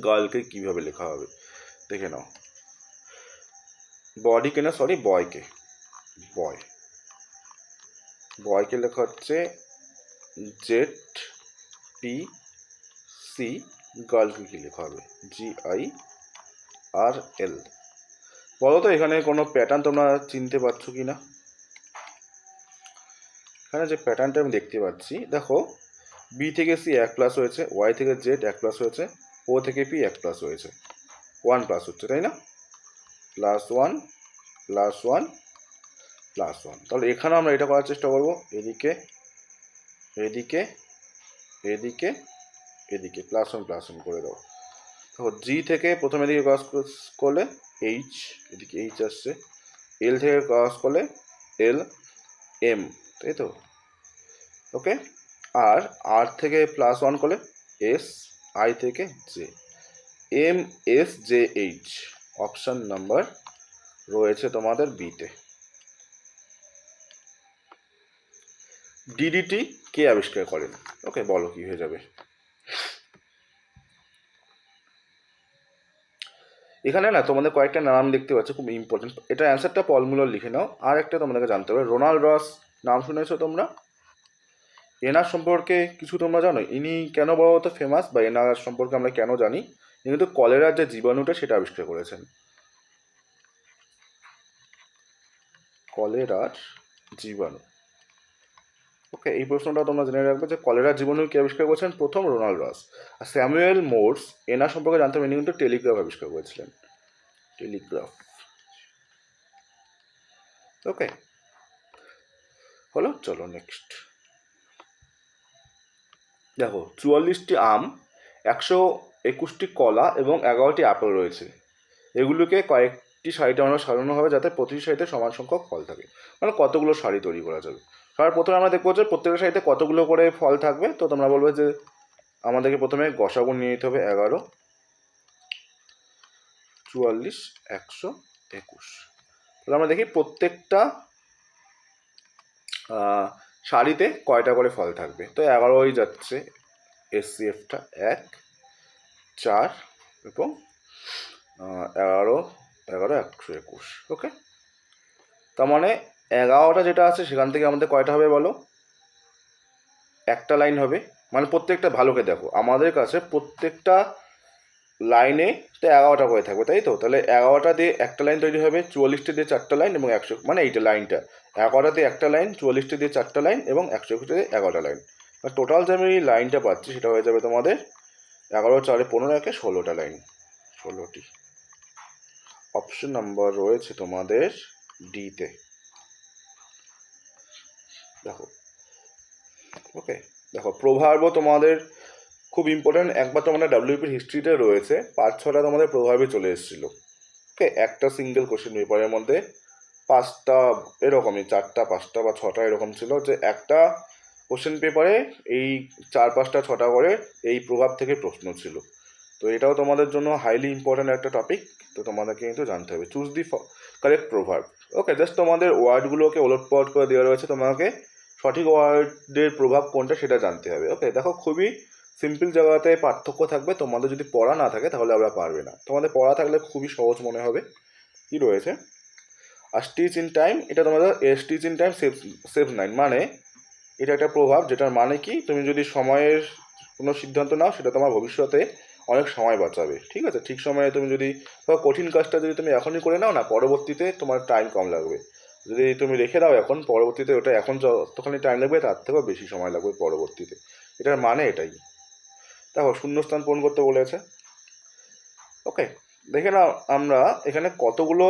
[SPEAKER 1] গার্লকে কিভাবে লেখা হবে দেখে নাও। বডিকে না, সরি, বয়কে লেখা হচ্ছে ZPC, গার্লকে কি লেখা হবে? GIRL। বলো তো এখানে কোনো প্যাটার্ন তোমরা চিনতে পারছো কি না? এখানে যে প্যাটার্নটা আমি দেখতে পাচ্ছি, দেখো, বি থেকে সি 1+ হয়েছে, ওয়াই থেকে জেড 1+ হয়েছে, ও থেকে পি 1+ হয়েছে, 1+ হচ্ছে, তাই না? +1 +1 +1। তাহলে এখানে আমরা এটা করার চেষ্টা করবো, এদিকে এদিকে এদিকে এদিকে +1 করে দাও। দেখো, জি থেকে প্রথমে দিকে ক্রস করলে এইচ, এদিকে এইচ আসছে, এল থেকে ক্রস করলে LM, তাই তো? ওকে, আর আর থেকে +1 করলে S, আই থেকে জে, MSJH। অপশন নাম্বার রয়েছে তোমাদের বিতে। DDT কে আবিষ্কার করেন? ওকে, বলো কি হয়ে যাবে? এখানে না তোমাদের কয়েকটা নাম দেখতে পাচ্ছ, খুব ইম্পর্টেন্ট। এটা অ্যান্সারটা পল মুলার লিখে নাও। আর একটা তোমাদেরকে জানতে হবে, রোনাল্ড রস নাম শুনেছো তোমরা? এনার সম্পর্কে কিছু তোমরা জানো? ইনি কেন বলতো ফেমাস, বা এনার সম্পর্কে আমরা কেন জানি? ইনি কিন্তু কলেরার যে জীবাণুটা সেটা আবিষ্কার করেছেন। কলেরার জীবাণু, ওকে, এই প্রশ্নটা তোমরা জেনে রাখবে যে কলেরার জীবাণু কে আবিষ্কার করেছেন? প্রথম রোনাল্ড রস। আর স্যামুয়েল মোর্স, এনার সম্পর্কে জানতে হবে, ইনি কিন্তু টেলিগ্রাফ আবিষ্কার করেছিলেন, টেলিগ্রাফ। ওকে, হলো। চলো নেক্সট। দেখো, 44টি আম, 121টি কলা এবং 11টি আপেল রয়েছে। এগুলোকে কয়েকটি সারিতে আমরা সাজানো হবে যাতে প্রতিটি সারিতে সমান সংখ্যক ফল থাকে। মানে কতগুলো সারি তৈরি করা যাবে? সবার প্রথমে আমরা দেখবো যে প্রত্যেকটা সারিতে কতগুলো করে ফল থাকবে। তো তোমরা বলবে যে আমাদেরকে প্রথমে গসাগু নিয়ে নিতে হবে 11, 44, 121। তাহলে আমরা দেখি প্রত্যেকটা সারিতে কয়টা করে ফল থাকবে। তো 11 যাচ্ছে, SCFটা 1 4 এবং 11 11 121। ওকে, তার মানে 11টা যেটা আছে সেখান থেকে আমাদের কয়টা হবে বলো? একটা লাইন হবে। মানে প্রত্যেকটা ভালোকে দেখো, আমাদের কাছে প্রত্যেকটা লাইনে তো 11টা করে থাকবে, তাই তো? তাহলে 11টা দিয়ে একটা লাইন তৈরি হবে, 44টা দিয়ে 4টা লাইন এবং 100, মানে এইটা লাইনটা 11টা দিয়ে একটা লাইন, 44টা দিয়ে 4টা লাইন এবং 121টা দিয়ে 11টা লাইন। টোটাল যে আমি লাইনটা পাচ্ছি সেটা হয়ে যাবে তোমাদের 11 4 15 একে 16টা লাইন, 16টি। অপশন নাম্বার রয়েছে তোমাদের ডিতে। দেখো, ওকে, দেখো প্রভাবও তোমাদের খুব ইম্পর্টেন্ট। একবার তোমাদের ডাব্লিউপির হিস্ট্রিতে রয়েছে 5-6টা তোমাদের প্রভাবে চলে এসেছিলো। ওকে, একটা সিঙ্গেল কোশ্চেন পেপারের মধ্যে 5টা, এরকমই 4টা 5টা বা 6টা এরকম ছিল, যে একটা কোশ্চেন পেপারে এই 4-5টা 6টা করে এই প্রভাব থেকে প্রশ্ন ছিল। তো এটাও তোমাদের জন্য হাইলি ইম্পর্ট্যান্ট একটা টপিক। তো তোমাদেরকে কিন্তু জানতে হবে চুজ দি কারেক্ট প্রভাব। ওকে, জাস্ট তোমাদের ওয়ার্ডগুলোকে ওলটপালট করে দেওয়া রয়েছে, তোমাকে সঠিক ওয়ার্ডের প্রভাব কোনটা সেটা জানতে হবে। ওকে, দেখো খুবই সিম্পল জায়গাতে পার্থক্য থাকবে। তোমাদের যদি পড়া না থাকে তাহলে আমরা পারবে না, তোমাদের পড়া থাকলে খুবই সহজ মনে হবে। কি রয়েছে? আর স্টিচ ইন টাইম, এটা তোমাদের স্টিচ ইন টাইম সেভ 9, মানে এটা একটা প্রভাব যেটার মানে কি, তুমি যদি সময়ের কোনো সিদ্ধান্ত নাও সেটা তোমার ভবিষ্যতে অনেক সময় বাঁচাবে। ঠিক আছে, ঠিক সময়ে তুমি যদি কঠিন কাজটা যদি তুমি এখনই করে নাও না, পরবর্তীতে তোমার টাইম কম লাগবে। যদি তুমি রেখে দাও এখন, পরবর্তীতে ওটা এখন যতখানি টাইম লাগবে তার থেকেও বেশি সময় লাগবে পরবর্তীতে। এটার মানে এটাই। দেখো শূন্যস্থান পূরণ করতে বলেছে। ওকে, দেখে নাও আমরা এখানে কতগুলো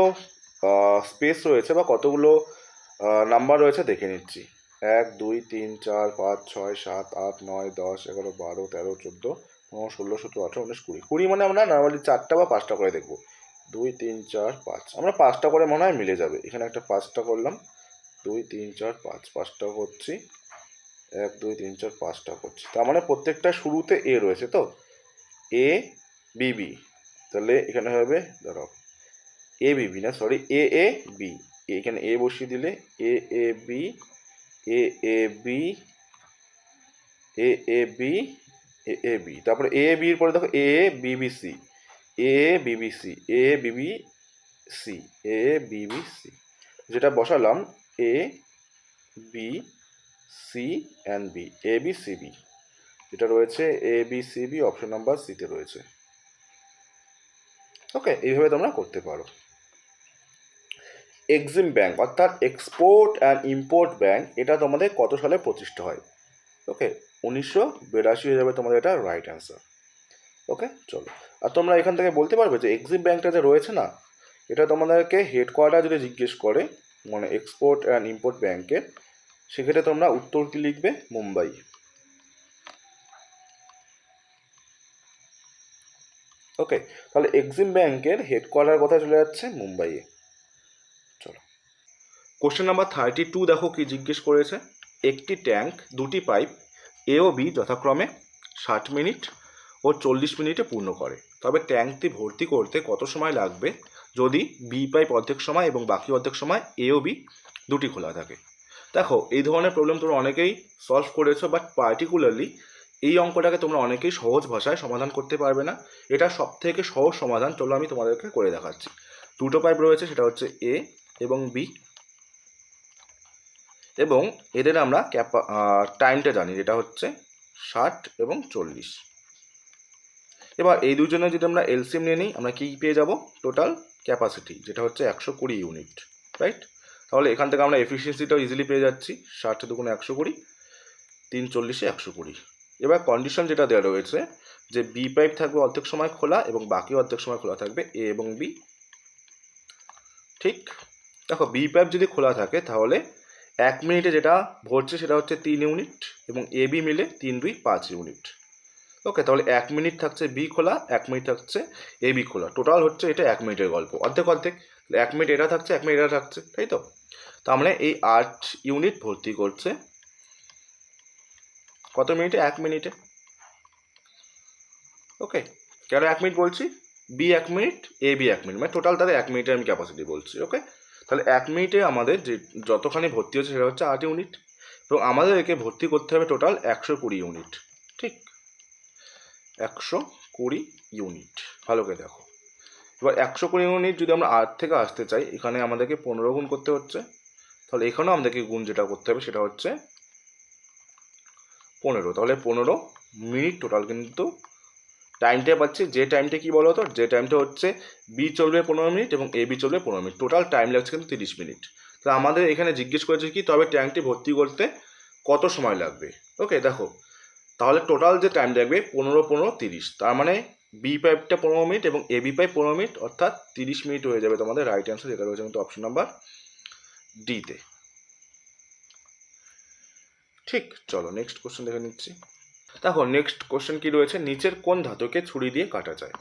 [SPEAKER 1] স্পেস রয়েছে বা কতগুলো নাম্বার রয়েছে দেখে নিচ্ছি। 1 2 3 4 5 6 7 8 9 10 11 12 13 14 15 16 17 18 19 20। 20 মানে আমরা নর্মালি 4টা বা 5টা করে দেখবো। 2 3 4 5, আমরা 5টা করে মনে হয় মিলে যাবে। এখানে একটা 5টা করলাম, 2 3 4 5, 5টা করছি, 1 2 3 4 5টা করছি। তার মানে প্রত্যেকটা শুরুতে এ রয়েছে, তো এ বি বি, তাহলে এখানে হবে, ধরো এ বি না, সরি এ এ বি, এখানে এ বসিয়ে দিলে এ A B, A A B, A A B, A A B, তারপরে এ বির পরে দেখো এ বিবি সি, এ বিবি সি, এ বিবি সি, এ বিবি সি, যেটা বসালাম A B C and B, A B C B, যেটা রয়েছে A B C B, option number সিতে রয়েছে। ওকে, এইভাবে তোমরা করতে পারো। এক্সিম ব্যাংক অর্থাৎ এক্সপোর্ট অ্যান্ড ইম্পোর্ট ব্যাংক, এটা তোমাদের কত সালে প্রতিষ্ঠা হয়? ওকে, 1982 হয়ে যাবে তোমাদের এটা রাইট অ্যান্সার। ওকে, চলো। আর তোমরা এখান থেকে বলতে পারবে যে এক্সিম ব্যাংকটা যে রয়েছে না, এটা তোমাদেরকে হেডকোয়ার্টার যদি জিজ্ঞেস করে, মানে এক্সপোর্ট অ্যান্ড ইম্পোর্ট ব্যাংকের, সেক্ষেত্রে তোমরা উত্তর কি লিখবে? মুম্বাই। ওকে, তাহলে এক্সিম ব্যাংকের হেডকোয়ার্টার কোথায় চলে যাচ্ছে? মুম্বাইয়ে। চলো, কোশ্চেন নাম্বার 32 দেখো কি জিজ্ঞেস করেছে। একটি ট্যাঙ্ক দুটি পাইপ এ ও বি যথাক্রমে 60 মিনিট ও 40 মিনিটে পূর্ণ করে, তবে ট্যাঙ্কটি ভর্তি করতে কত সময় লাগবে যদি বি পাইপ অর্ধেক সময় এবং বাকি অর্ধেক সময় এ ও বি দুটি খোলা থাকে? দেখো এই ধরনের প্রবলেম তোমরা অনেকেই সলভ করেছো, বাট পার্টিকুলারলি এই অঙ্কটাকে তোমরা অনেকেই সহজ ভাষায় সমাধান করতে পারবে না। এটা সব থেকে সহজ সমাধান, চলো আমি তোমাদেরকে করে দেখাচ্ছি। দুটো পাইপ রয়েছে, সেটা হচ্ছে এ এবং বি, এবং এদের আমরা টাইমটা জানি, যেটা হচ্ছে 60 এবং 40। এবার এই দুজনে যদি আমরা এলসিএম নিয়ে নিই, আমরা কি পেয়ে যাব? টোটাল ক্যাপাসিটি, যেটা হচ্ছে 120 ইউনিট, রাইট? তাহলে এখান থেকে আমরা এফিসিয়েন্সিটাও ইজিলি পেয়ে যাচ্ছি, 60 দুগুণে 120, 3 40-এ 120। এবার কন্ডিশন যেটা দেওয়া রয়েছে যে বি পাইপ থাকবে অর্ধেক সময় খোলা এবং বাকি অর্ধেক সময় খোলা থাকবে এ এবং বি। ঠিক, দেখো বি পাইপ যদি খোলা থাকে তাহলে 1 মিনিটে যেটা ভরছে সেটা হচ্ছে 3 ইউনিট এবং এ বি মিলে 3 2 5 ইউনিট। ওকে, তাহলে 1 মিনিট থাকছে বি খোলা, 1 মিনিট থাকছে এ বি খোলা, টোটাল হচ্ছে এটা 1 মিনিটের গল্প, অর্ধেক অর্ধেক। 1 মিনিট এটা থাকছে, 1 মিনিট এটা থাকছে, তাই তো? তার মানে এই 8 ইউনিট ভর্তি করছে কত মিনিটে? 1 মিনিটে। ওকে, কেন 1 মিনিট বলছি? B 1 minute, A B 1 minute, মানে টোটাল তাদের 1 মিনিটের আমি ক্যাপাসিটি বলছি। ওকে, তাহলে 1 মিনিটে আমাদের যে যতখানি ভর্তি হচ্ছে সেটা হচ্ছে 8 ইউনিট, এবং আমাদের একে ভর্তি করতে হবে টোটাল 120 ইউনিট। ঠিক, 120 ইউনিট। ভালো করে দেখো, এবার 120 ইউনিট যদি আমরা 8 থেকে আসতে চাই, এখানে আমাদেরকে 15 গুণ করতে হচ্ছে, তাহলে এখানেও আমাদেরকে গুণ যেটা করতে হবে সেটা হচ্ছে 15, তাহলে 15 মিনিট টোটাল কিন্তু টাইমটা পাচ্ছি। যে টাইমটা কি বলো তো, যে টাইমটা হচ্ছে বি চলবে 15 মিনিট এবং এ বি চলবে 15 মিনিট, টোটাল টাইম লাগছে কিন্তু 30 মিনিট। তো আমাদের এখানে জিজ্ঞেস করেছে কি, তবে ট্যাঙ্কটি ভর্তি করতে কত সময় লাগবে। ওকে দেখো, তাহলে টোটাল যে টাইম লাগবে 15 15 30, তার মানে বি পাইপটা 15 মিনিট এবং এ বি পাইপ 15 মিনিট, অর্থাৎ 30 মিনিট হয়ে যাবে তোমাদের রাইট অ্যান্সার, যেটা রয়েছে কিন্তু অপশন নাম্বার ডিতে। ঠিক, চলো নেক্সট কোশ্চেন দেখে নিচ্ছি। দেখো নেক্সট কোশ্চেন কি রয়েছে, নিচের কোন ধাতুকে ছুরি দিয়ে কাটা যায়।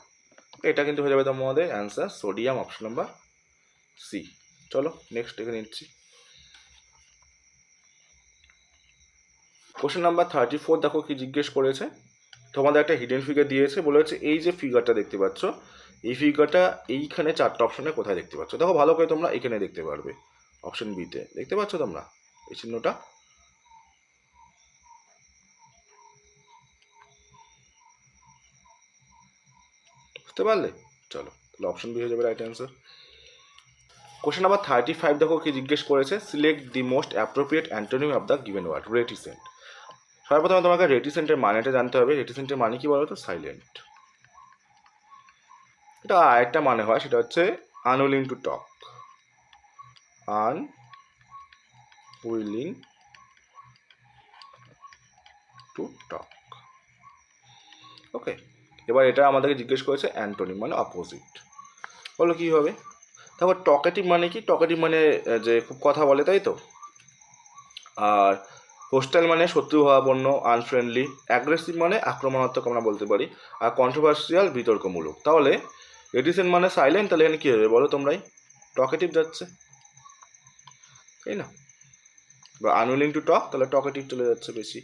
[SPEAKER 1] এটা কিন্তু হয়ে যাবে তোমাদের answer sodium, option number C. চলো নেক্সট দেখে নিচ্ছি। কোশ্চেন নাম্বার 34 দেখো কি জিজ্ঞেস করেছে, তোমাদের একটা হিডেন ফিগার দিয়েছে, বলেছে এই যে ফিগারটা দেখতে পাচ্ছ, এই ফিগারটা এইখানে 4টা অপশনে কোথায় দেখতে পাচ্ছ। দেখো ভালো করে তোমরা এখানে দেখতে পারবে, অপশন বিতে দেখতে পাচ্ছ তোমরা এই চিহ্নটা। বুঝতে পারলে? চলো তাহলে অপশন বি হয়ে যাবে রাইট অ্যান্সার। কোশ্চেন নাম্বার 35 দেখো কি জিজ্ঞেস করেছে, select the most appropriate antonym of the given word reticent. সর্বপ্রথমে তোমাকে রেটিসেন্টের মানেটা জানতে হবে। রেটিসেন্টের মানে কি বলো তো, সাইলেন্ট। এটা আরেকটা মানে হয়, সেটা হচ্ছে unwilling to talk, unwilling to talk. Okay, এবার এটা আমাদেরকে জিজ্ঞেস করেছে অ্যান্টোনিম মানে অপোজিট, বলো কি হবে। তারপর টকেটিভ মানে কি, টকেটিভ মানে যে খুব কথা বলে, তাই তো। আর হোস্টাইল মানে শত্রুভাবাপন্ন, আনফ্রেন্ডলি। অ্যাগ্রেসিভ মানে আক্রমণাত্মক আমরা বলতে পারি। আর কন্ট্রোভার্সিয়াল, বিতর্কমূলক। তাহলে রেটিসেন্ট মানে সাইলেন্ট, তাহলে এখানে কী হবে বলো তোমরাই, টকেটিভ যাচ্ছে, তাই না। বা আনউইলিং টু টক, তাহলে টকেটিভ চলে যাচ্ছে বেশি।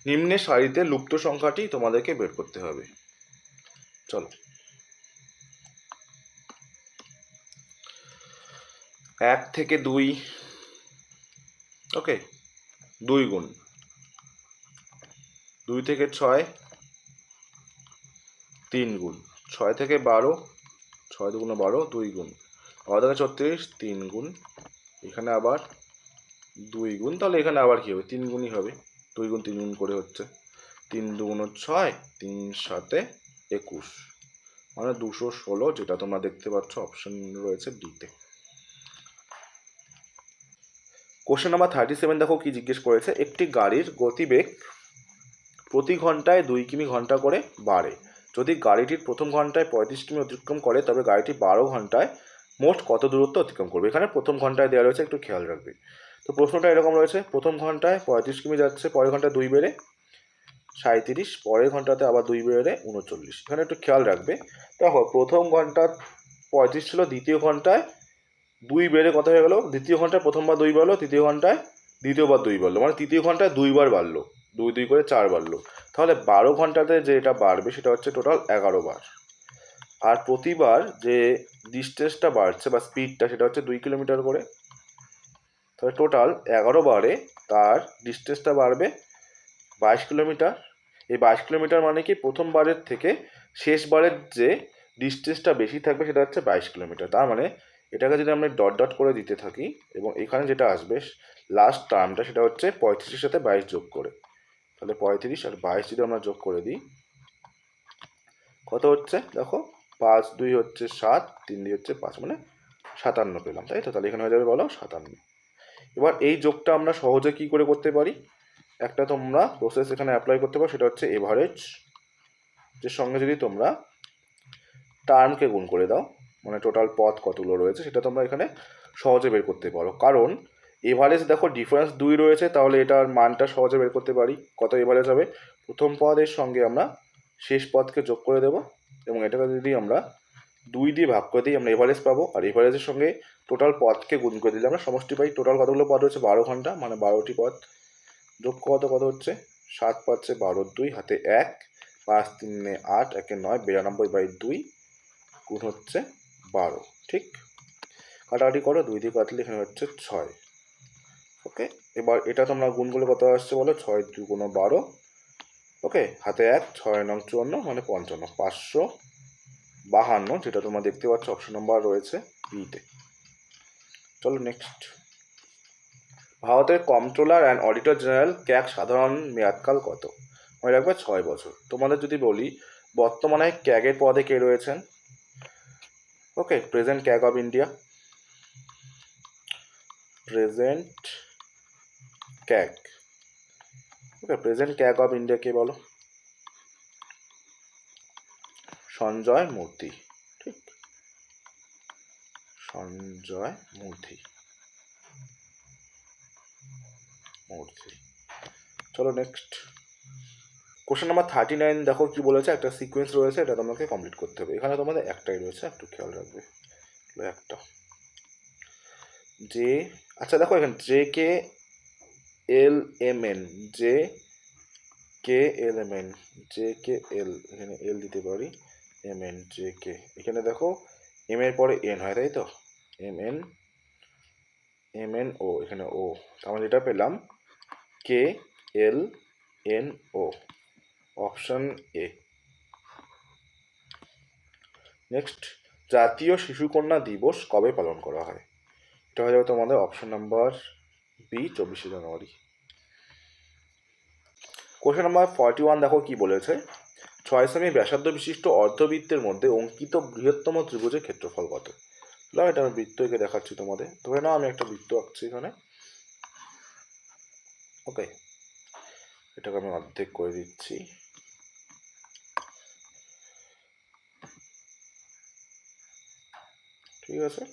[SPEAKER 1] নিম্নের সারিতে লুপ্ত সংখ্যাটি তোমাদেরকে বের করতে হবে। চলো 1 থেকে 2, ওকে 2 গুণ, 2 থেকে 6 3 গুণ, 6 থেকে 12, 6 2 12 2 গুণ, 12 থেকে 36 3 গুণ, এখানে আবার 2 গুণ, তাহলে এখানে আবার কী হবে 3 গুণই হবে, 2 গুণ 3 গুণ করে হচ্ছে 3 2 6, 3 7 21, মানে 216, যেটা তোমরা দেখতে পাচ্ছ অপশন রয়েছে ডিতে। কোশ্চেন নাম্বার 37 দেখো কি জিজ্ঞেস করেছে, একটি গাড়ির গতিবেগ প্রতি ঘন্টায় 2 কিমি ঘন্টা করে বাড়ে। যদি গাড়িটির প্রথম ঘন্টায় 35 কিমি অতিক্রম করে, তবে গাড়িটি 12 ঘন্টায় মোট কত দূরত্ব অতিক্রম করবে। এখানে প্রথম ঘন্টায় দেওয়া রয়েছে, একটু খেয়াল রাখবে। তো প্রশ্নটা এরকম রয়েছে, প্রথম ঘন্টায় 35 কিমি যাচ্ছে, পরের ঘন্টায় 2 বেড়ে 37, পরের ঘন্টাতে আবার 2 বেড়ে 39। এখানে একটু খেয়াল রাখবে। দেখো প্রথম ঘন্টা 35 ছিল, দ্বিতীয় ঘন্টায় 2 বেড়ে কত হয়ে গেল, দ্বিতীয় ঘন্টায় প্রথমবার 2 বাড়লো, তৃতীয় ঘন্টায় দ্বিতীয়বার 2 বাড়লো, মানে তৃতীয় ঘন্টায় 2 বার বাড়লো, 2 2 করে 4 বাড়লো। তাহলে 12 ঘন্টাতে যেটা বাড়বে সেটা হচ্ছে টোটাল 11 বার। আর প্রতিবার যে ডিস্টেন্সটা বাড়ছে বা স্পিডটা, সেটা হচ্ছে 2 কিলোমিটার করে। তাহলে টোটাল 11 বারে তার ডিস্টেন্সটা বাড়বে 22 কিলোমিটার। এই 22 কিলোমিটার মানে কি, প্রথমবারের থেকে শেষবারের যে ডিস্টেন্সটা বেশি থাকবে সেটা হচ্ছে 22 কিলোমিটার। তার মানে এটাকে যদি আমরা ডট ডট করে দিতে থাকি, এবং এখানে যেটা আসবে লাস্ট টার্মটা, সেটা হচ্ছে 35-এর সাথে 22 যোগ করে, তাহলে 35 আর 22 যদি আমরা যোগ করে দিই, কত হচ্ছে দেখো, 5 2 হচ্ছে 7, 3 2 হচ্ছে 5, মানে 57 পেলাম, তাই তো। তাহলে এখানে হয়ে যাবে বলো 57। এবার এই যোগটা আমরা সহজে কি করে করতে পারি, একটা তোমরা প্রসেস এখানে অ্যাপ্লাই করতে পারো, সেটা হচ্ছে এভারেজ, যে সঙ্গে যদি তোমরা টার্মকে গুণ করে দাও, মানে টোটাল পথ কতগুলো রয়েছে সেটা তোমরা এখানে সহজে বের করতে পারো। কারণ এভারেজ দেখো ডিফারেন্স 2 রয়েছে, তাহলে এটার মানটা সহজে বের করতে পারি। কত এভারেজ হবে, প্রথম পদের সঙ্গে আমরা শেষ পদকে যোগ করে দেবো, এবং এটাকে যদি আমরা 2 দিয়ে ভাগ করে দিই, আমরা এভারেজ পাবো। আর এভারেজের সঙ্গে টোটাল পদকে গুণ করে দিলে আমরা সমষ্টি পাই। টোটাল কতগুলো পদ হচ্ছে 12 ঘন্টা, মানে 12টি পদ। যোগ কত কত হচ্ছে, 7 পাচ্ছে 12, 2 হাতে 1, 5 3 8, 1 9, 92/2 গুণ হচ্ছে 12। ঠিক, কাটাকাটি করো, 2 দিয়ে কাটলে এখানে হচ্ছে 6। ওকে, এবার এটা তোমরা গুণ করলে কত আসছে বলো, 6 2 12, ওকে, হাতে 1, 6 নং 54 মানে 55, 552, যেটা তোমরা দেখতে পাচ্ছ অপশন নাম্বার রয়েছে বিতে। চলো নেক্সট। ভারতের controller and auditor general CAG সাধারণ মেয়াদকাল কত? মনে রাখবে 6 বছর। তোমাদের যদি বলি বর্তমানে ক্যাগের পদে কে রয়েছেন? Okay, present CAG of India, present CAG. Okay, present CAG of India কে বলো? সঞ্জয় মূর্তি। ঠিক, সঞ্জয় মূর্তি। চলো নেক্সট। কোশ্চেন নাম্বার 39 দেখো কি বলেছে, একটা সিকোয়েন্স রয়েছে, এটা তোমাকে কমপ্লিট করতে হবে। এখানে তোমাদের একটাই রয়েছে, একটু খেয়াল রাখবে, একটা যে, আচ্ছা দেখো এখানে J K L M N, J K L M N, J K L, এখানে এল দিতে পারি, এম এন, জে কে, এখানে দেখো এম এর পরে এন হয়, তাই তো, M N, M N O, এখানে ও, আমরা যেটা পেলাম K L N O, option A. Next, জাতীয় শিশুকন্যা দিবস কবে পালন করা হয়? এটা হয়ে যাবে তোমাদের অপশন নাম্বার বি, 24শে জানুয়ারি। কোশ্চেন নাম্বার 41 দেখো কি বলেছে, 6 সেমি ব্যাসার্ধ বিশিষ্ট অর্ধবৃত্তের মধ্যে অঙ্কিত বৃহত্তম ত্রিভুজের ক্ষেত্রফল কত? এটা আমি বৃত্ত এঁকে দেখাচ্ছি তোমাদের। ধরে নাও আমি একটা বৃত্ত আঁকছি এখানে। ওকে, এটাকে আমি অর্ধেক করে দিচ্ছি। ঠিক আছে,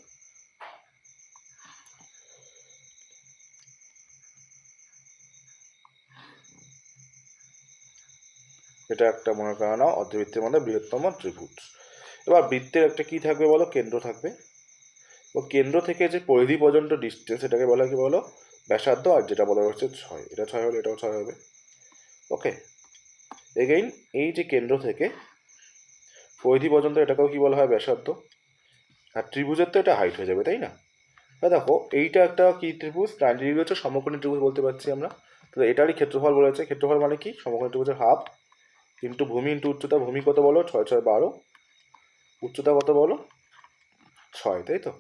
[SPEAKER 1] এটা একটা মনে করা নাও অর্ধবৃত্তের মধ্যে বৃহত্তম ত্রিভুজ। এবার বৃত্তের একটা কি থাকবে বলো, কেন্দ্র থাকবে। ও কেন্দ্র থেকে যে পরিধি পর্যন্ত ডিস্টেন্স, এটাকে বলা কি বলো, ব্যাসার্ধ, আর যেটা বলা হচ্ছে 6, এটা 6 হলে এটাও 6 হবে। ওকে, এগেইন এই যে কেন্দ্র থেকে পরিধি পর্যন্ত, এটাকেও কি বলা হয়, ব্যাসার্ধ। আর ত্রিভুজের তো এটা হাইট হয়ে যাবে, তাই না? দেখো এইটা একটা কি ত্রিভুজ, 90 ডিগ্রি হচ্ছে সমকোণী ত্রিভুজ বলতে পারছি আমরা। তো এটারই ক্ষেত্রফল বলেছে, ক্ষেত্রফল মানে কি, সমকোণী ত্রিভুজের হাফ ইন্টু ভূমি ইন্টু উচ্চতা। ভূমি কত বলো, 6 6 12, উচ্চতা কত বলো, 6, তাই তো।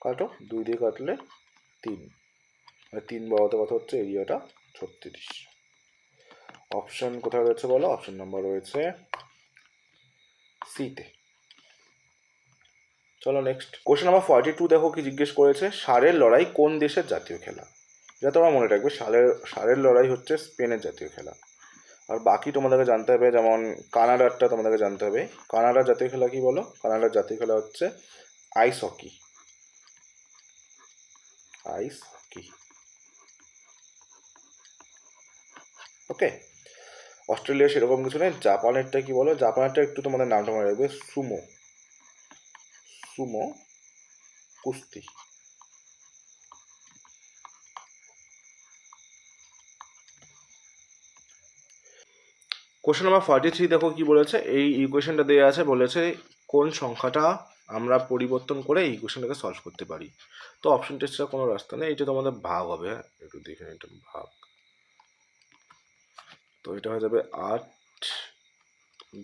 [SPEAKER 1] কাটো, 2 দিয়ে কাটলে 3, আর 3 বারোতে কত হচ্ছে, এরিয়াটা 36। অপশন কোথায় রয়েছে বলো, অপশন নাম্বার রয়েছে সিতে। চলো নেক্সট। কোশ্চেন নাম্বার 42 দেখো কি জিজ্ঞেস করেছে, ষাঁড়ের লড়াই কোন দেশের জাতীয় খেলা? এটা তোমরা মনে রাখবে, ষাঁড়ের লড়াই হচ্ছে স্পেনের জাতীয় খেলা। আর বাকি তোমাদেরকে জানতে হবে, যেমন কানাডারটা তোমাদেরকে জানতে হবে। কানাডার জাতীয় খেলা কি বলো? কানাডার জাতীয় খেলা হচ্ছে আইস হকি, আইস হকি। ওকে, অস্ট্রেলিয়া সেরকম কিছু নেই। জাপানেরটা কি বলো? জাপানেরটা একটু তোমাদের নামটা মনে রাখবে, সুমো, সুমো কুস্তি। কোশ্চেন নাম্বার 43 দেখো কি বলেছে, এই ইকুয়েশনটা দেওয়া আছে, বলেছে কোন সংখ্যাটা আমরা পরিবর্তন করে এই ইকুয়েশনটাকে সলভ করতে পারি। তো অপশন টেস্টের কোনো রাস্তা নেই, এটা তোমাদের ভাগ হবে। হ্যাঁ, একটু দেখে এটা ভাগ। তো এটা হয়ে যাবে 8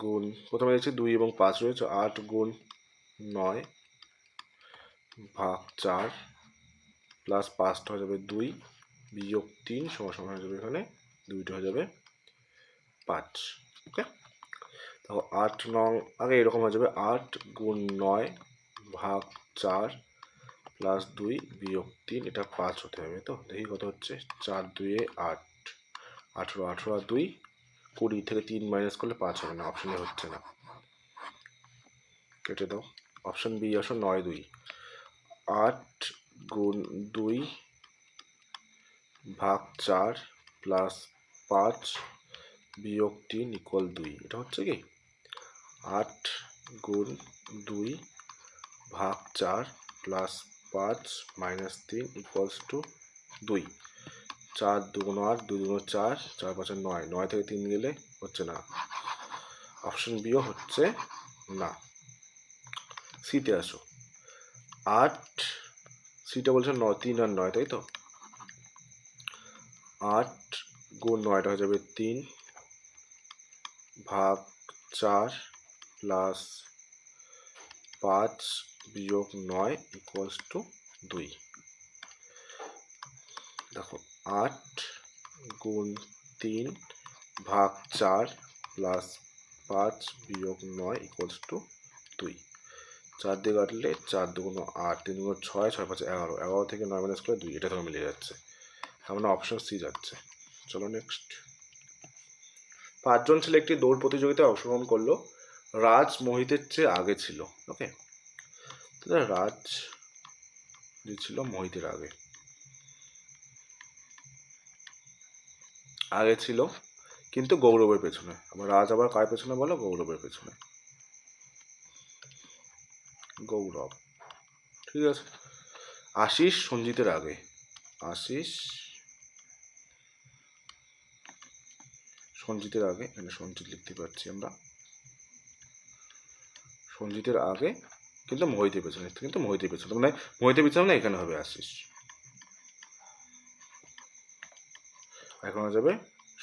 [SPEAKER 1] গুণ, প্রথমে দেখছি 2 এবং 5 রয়েছে, 8 গুণ 9 ভাগ 4 প্লাস 5টা হয়ে যাবে 2 বিয়োগ 3 সমান সমান হয়ে যাবে, এখানে 2টা হয়ে যাবে 5। ওকে, তো 8 নং আগে এরকম হয়ে যাবে, 8 গুণ 9 ভাগ 4 প্লাস 2 বিয়োগ 3, এটা 5 হতে হবে। তো দেখি কত হচ্ছে, 4 2 8, 18, 18 আর 2 20, থেকে 3 মাইনাস করলে 5 হবে না, অপশনে হচ্ছে না, কেটে দাও। অপশন বি আসো, 9 2, 8 গুণ 2 ভাগ 4 প্লাস 5 বিয়োগ 3 ইকুয়াল 2, এটা হচ্ছে কি 8 গুণ 2 ভাগ 4 প্লাস 5 মাইনাস 3 ইকুয়ালস টু 2। 4 2 8, 2 2 4, 4 5 9, 9 থেকে 3 গেলে হচ্ছে না, অপশন বিও হচ্ছে না। সিতে আসো, 8, সিটা বলছে 9 3 আর 9, তাই তো। 8 গুণ 9টা হয়ে যাবে 3 ভাগ 4 প্লাস 5 বিয়োগ 9 ইকুয়ালস টু 2। দেখো 8 গুণ 3 ভাগ 4 প্লাস 5 বিয়োগ 9 ইকুয়ালস টু 2। 4 দিয়ে কাটলে 4 দুগুণ 8, 3 দুগুণ 6, 6 5 11, 11 থেকে 9 মাইনাস করে 2, এটা তোমার মিলে যাচ্ছে। তার মানে অপশন সি যাচ্ছে। চলো নেক্সট। 5 জন ছেলে একটি দৌড় প্রতিযোগিতায় অংশগ্রহণ করলো। রাজ মোহিতের চেয়ে আগে ছিল। ওকে, তাহলে রাজ যে ছিল মোহিতের আগে ছিল, কিন্তু গৌরবের পেছনে। আবার রাজ আবার কার পেছনে বলো? গৌরবের পেছনে। গৌরব, ঠিক আছে। আশিস সঞ্জিতের আগে। আশিস সঞ্জিতের আগে, এখানে সঞ্জিত লিখতে পারছি আমরা। সঞ্জিতের আগে কিন্তু মোহিতের পেছনে, কিন্তু মোহিতের পেছনে, মানে মোহিতের পেছনে না, এখানে হবে আশিস, এখন হয়ে যাবে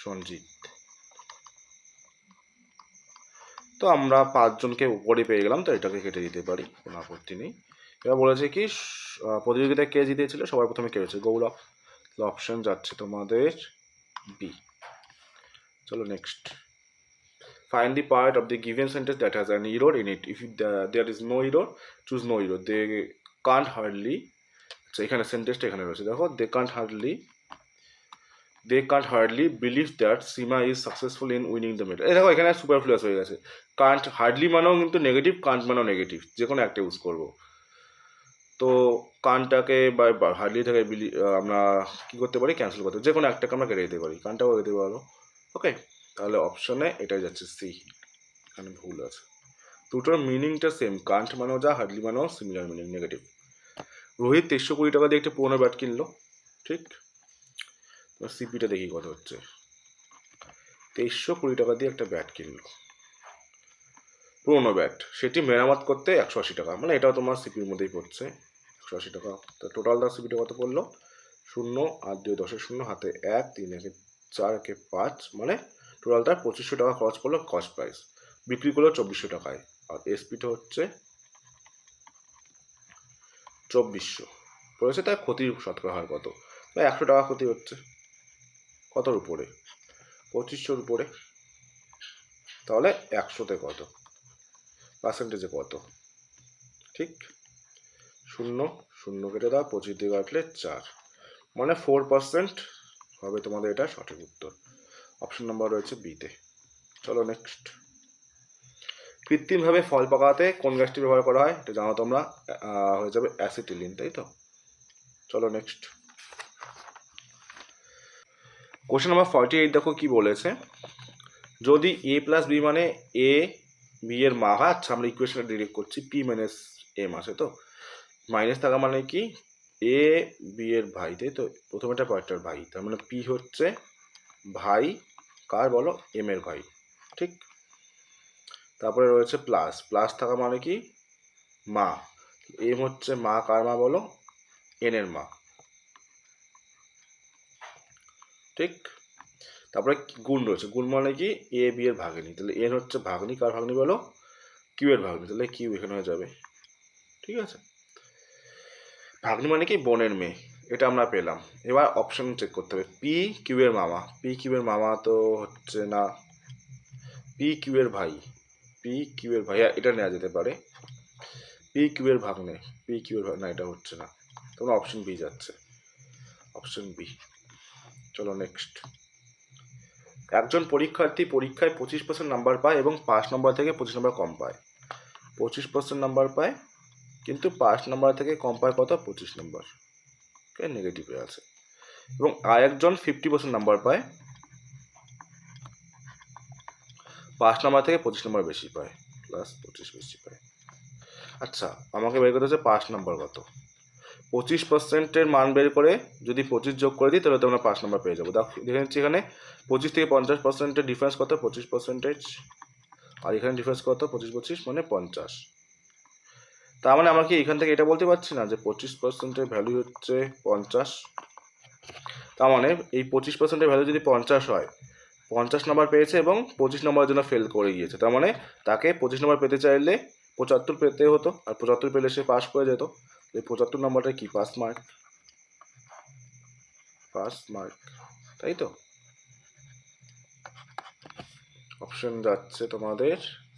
[SPEAKER 1] সঞ্জিত। তো আমরা 5 জনকে উপরে পেয়ে গেলাম, তো এটাকে কেটে দিতে পারি, কোনো আপত্তি নেই। এবার বলেছে কি প্রতিযোগিতায় কে জিতেছিল? সবার প্রথমে কে হয়েছে? গৌরব। অপশন যাচ্ছে তোমাদের বি। চলো next. Find the part of the given sentence that has an error in it. If there is no error, choose no error. They can't hardly, so এখানে সেন্টেন্সটা এখানে রয়েছে, দেখো, they can't hardly believe that Sima is successful in winning the medal. এই দেখো এখানে সুপারফ্লুয়াস হয়ে গেছে। can't hardly মানেও কিন্তু নেগেটিভ, can't মানেও নেগেটিভ, যে কোনো একটা ইউজ করবো। তো কানটাকে বা হার্ডলি থেকে আমরা কি করতে পারি? ক্যান্সেল করতে, যে কোনো একটাকে আমরা কেটে দিতে পারি, কানটাও দিতে পারো। ওকে, তাহলে অপশনে এটাই যাচ্ছে সি, এখানে ভুল আছে। দুটোর মিনিংটা সেম, কান্ট মানেও যা, হার্ডলি মানেও সিমিলার মিনিং, নেগেটিভ। রোহিত 2320 টাকা দিয়ে একটা পুরোনো ব্যাট কিনলো, ঠিক। সিপিটা দেখি কত হচ্ছে। 2320 টাকা দিয়ে একটা ব্যাট কিনলো, পুরোনো ব্যাট, সেটি মেরামত করতে 180 টাকা, মানে এটাও তোমার সিপির মধ্যেই পড়ছে, 180 টাকা। তো টোটালটা সিপিটা কত পড়লো? 0 আর 2 10 0, হাতে 1, 3 1 4 1 5, মানে টোটালটা 2500 টাকা খরচ পড়লো কস্ট প্রাইস। বিক্রি করলো 2400 টাকায়, আর এসপিটা হচ্ছে 2400 পড়েছে। তার ক্ষতির শতকরা হয় কত? তাই 100 টাকা ক্ষতি হচ্ছে। কতর উপরে? 2500-র উপরে। তাহলে 100-তে কত? পার্সেন্টেজে কত? ঠিক, 0 0 কেটে দাও, 25 দিয়ে কাটলে 4, মানে 4% হবে তোমাদের এটা সঠিক উত্তর। অপশন নাম্বার রয়েছে বিতে। চলো নেক্সট। কৃত্রিমভাবে ফল পাকাতে কোন গ্যাসটি ব্যবহার করা হয়? এটা জানো তোমরা, হয়ে যাবে অ্যাসিটিলিন, তাই তো। চলো নেক্সট। কোশ্চেন নাম্বার 48, দেখো কি বলেছে। যদি এ প্লাস বি মানে এ বি এর মা হয়, আচ্ছা আমরা ইকুয়েশনটা ডিরেক্ট করছি, পি মাইনাস এম আছে, তো মাইনাস থাকা মানে কি? এ বি এর ভাই, তাই তো। প্রথমেটা পরেরটার ভাই, তার মানে পি হচ্ছে ভাই কার বলো? এম এর ভাই, ঠিক। তারপরে রয়েছে প্লাস, প্লাস থাকা মানে কি? মা। এম হচ্ছে মা কার মা বলো? এন এর মা, ঠিক। তারপরে গুণ রয়েছে, গুণ মানে কি? এ বি এর ভাগ্নি, তাহলে এন হচ্ছে ভাগ্নি কার ভাগ্নি বলো? কিউ এর ভাগ্নি, তাহলে কিউ এখানে হয়ে যাবে, ঠিক আছে। ভাগ্নি মানে কি? বোনের মেয়ে, এটা আমরা পেলাম। এবার অপশন চেক করতে হবে। পি কিউ এর মামা, পি কিউ এর মামা তো হচ্ছে না, পি কিউ এর ভাই, পি কিউ এর ভাই, এটা নেওয়া যেতে পারে। পি কিউ এর ভাগ্নে, পি কিউ এর ভাই, না এটা হচ্ছে না, তোমরা অপশন বি যাচ্ছে, অপশন বি। চলো নেক্সট। একজন পরীক্ষার্থী পরীক্ষায় 25% নাম্বার পায় এবং 5 নম্বর থেকে 25 নম্বর কম পায়। 25% নাম্বার পায়, কিন্তু 5 নম্বর থেকে কম পায় কত? 25 নম্বর, নেগেটিভে আছে। এবং আরেকজন 50% নাম্বার পায়, 5 নম্বর থেকে 25 নম্বর বেশি পায়, প্লাস 25 বেশি পায়। আচ্ছা, আমাকে বের করতে হচ্ছে 5 নম্বর কত। 25%-এর মান বের করে যদি 25 যোগ করে দিই, তাহলে তো আমরা 5 নম্বর পেয়ে যাবো। দেখে নিচ্ছি এখানে 25 থেকে 50%-এর ডিফারেন্স কত? 25%, আর এখানে ডিফারেন্স কত? 25 মানে 50। তার মানে আমরা কি এখান থেকে এটা বলতে পারছি না যে 25%-এর ভ্যালু হচ্ছে 50? তার মানে এই 25%-এর ভ্যালু যদি 50 হয়, 50 নম্বর পেয়েছে এবং 25 নম্বরের জন্য ফেল করে গিয়েছে, তার মানে তাকে 25 নম্বর পেতে চাইলে 75 পেতে হতো, আর 75 পেলে সে পাস করে যেত। এই 75 নম্বরটা কি? পাস মার্ক, পাস মার্ক, তাই তো? অপশন যাচ্ছে তোমাদের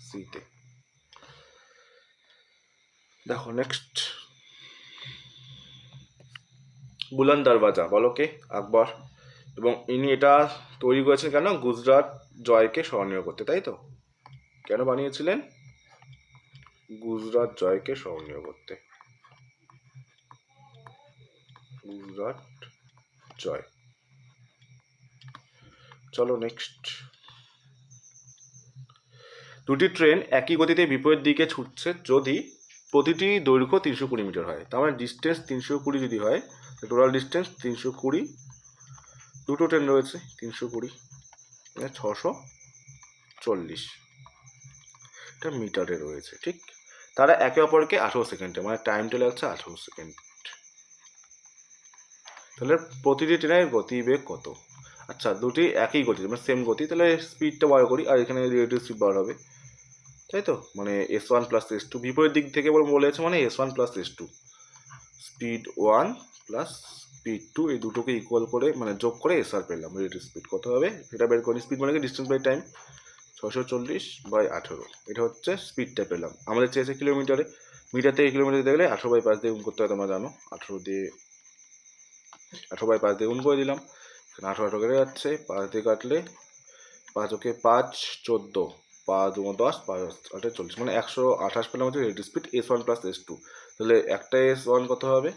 [SPEAKER 1] সিতে। দেখো নেক্সট, বুলন্দ দরওয়াজা বলো কে? আকবর। এবং ইনি এটা তৈরি করেছেন কেন? গুজরাট জয়কে স্মরণীয় করতে, তাই তো? কেন বানিয়েছিলেন? গুজরাট জয়কে স্মরণীয় করতে, গুজরাট জয়। চলো নেক্সট, দুটি ট্রেন একই গতিতে বিপরীত দিকে ছুটছে যদি প্রতিটি দৈর্ঘ্য 320 মিটার হয়, তার মানে ডিস্টেন্স 320 যদি হয়, টোটাল ডিস্টেন্স 320। দুটো ট্রেন রয়েছে, 320 মানে 640, এটা মিটারে রয়েছে, ঠিক? তারা একে অপরকে 18 সেকেন্ডে, মানে টাইমটা লাগছে 18 সেকেন্ড। তাহলে প্রতিটি ট্রেনের গতিবেগ কত? আচ্ছা, দুটি একই গতি মানে সেম গতি, তাহলে স্পিডটা বার করি, আর এখানে রিলেটিভ স্পিড বার হবে, তাই তো? মানে S1 প্লাস S2, বিপরীত দিক থেকে বলেছে মানে S1 plus S2, speed 1 plus speed 2, এই দুটোকে ইকুয়াল করে মানে যোগ করে SR পেলাম, রিলেটিভ স্পিড কত হবে এটা বের করি। স্পিড মানে কি? ডিস্টেন্স বাই টাইম, 640/18, এটা হচ্ছে স্পিডটা পেলাম। আমাদের চেয়েছে কিলোমিটারে, মিটার থেকে কিলোমিটার দেখলে 18/5 দিয়ে গুণ করতে হয়, তোমরা জানো। 18/5 দিয়ে গুণ করে দিলাম, 18 কেটে যাচ্ছে, 5 দিয়ে কাটলে 5 ওকে 5 14, 5 2 10, 5 8 40, মানে 128 পেলাম হচ্ছে relative speed S1 plus S2। তাহলে একটা S1 কত হবে,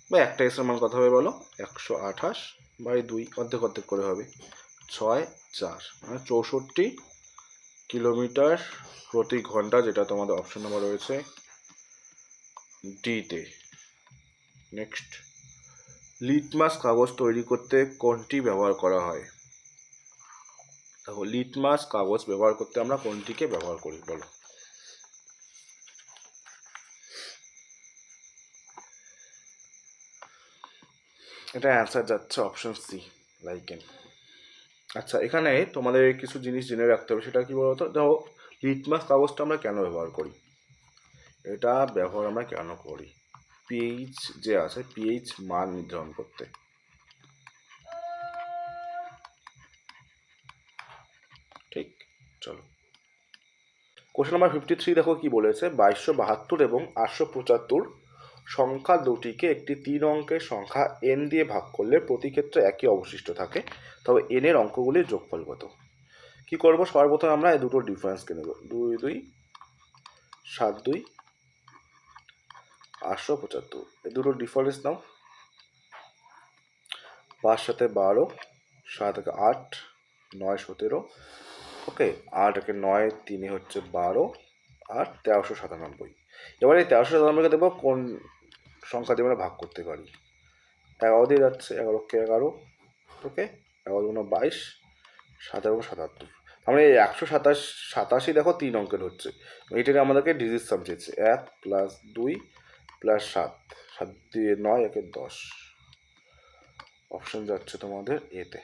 [SPEAKER 1] বা একটা S এর মান কত হবে বলো? 128/2, অর্ধেক অর্ধেক করে হবে, 6 4, মানে 64 কিলোমিটার প্রতি ঘন্টা, যেটা তোমাদের অপশন নাম্বার রয়েছে ডিতে। নেক্সট, লিটমাস কাগজ তৈরি করতে কোনটি ব্যবহার করা হয়? দেখো, লিটমাস কাগজ ব্যবহার করতে আমরা কোনটিকে ব্যবহার করি বলো? এটা অ্যান্সার যাচ্ছে অপশন সি, লাইকেন। আচ্ছা, এখানে তোমাদের কিছু জিনিস জেনে রাখতে হবে, সেটা কি বলতো? দেখো, লিটমাস কাগজটা আমরা কেন ব্যবহার করি, এটা ব্যবহার আমরা কেন করি? পিএইচ যে আছে, পিএইচ মান নির্ধারণ করতে, ঠিক? চলো কোশ্চেন নাম্বার 53, দেখো কি বলেছে। 2272 এবং 875 সংখ্যা দুটিকে একটি 3 অঙ্কের সংখ্যা n দিয়ে ভাগ করলে প্রতি ক্ষেত্রে একই অবশিষ্ট থাকে, তবে n এর অঙ্কগুলির যোগফল কত? কি করবো? সর্বপ্রথম আমরা এই দুটো ডিফারেন্সকে নেব, 2 2 7 2 875, এই দুটো ডিফারেন্স নাও। 5 7 12, 7 8 9 17, ওকে, 8 9 3 হচ্ছে 12, আর 1397। এবারে এই 1397কে দেবো কোন সংখ্যা দিয়ে আমরা ভাগ করতে পারি? 11 দিয়ে যাচ্ছে, 11 ওকে, 11 22, 7 77। আমরা এই 187 দেখো 3 অঙ্কের হচ্ছে, এইটাকে আমাদেরকে ডিজিট সাম চেয়েছে, 1 প্লাস 2 প্লাস 7, 7 দিয়ে 9, 1 10। অপশন যাচ্ছে তোমাদের এতে।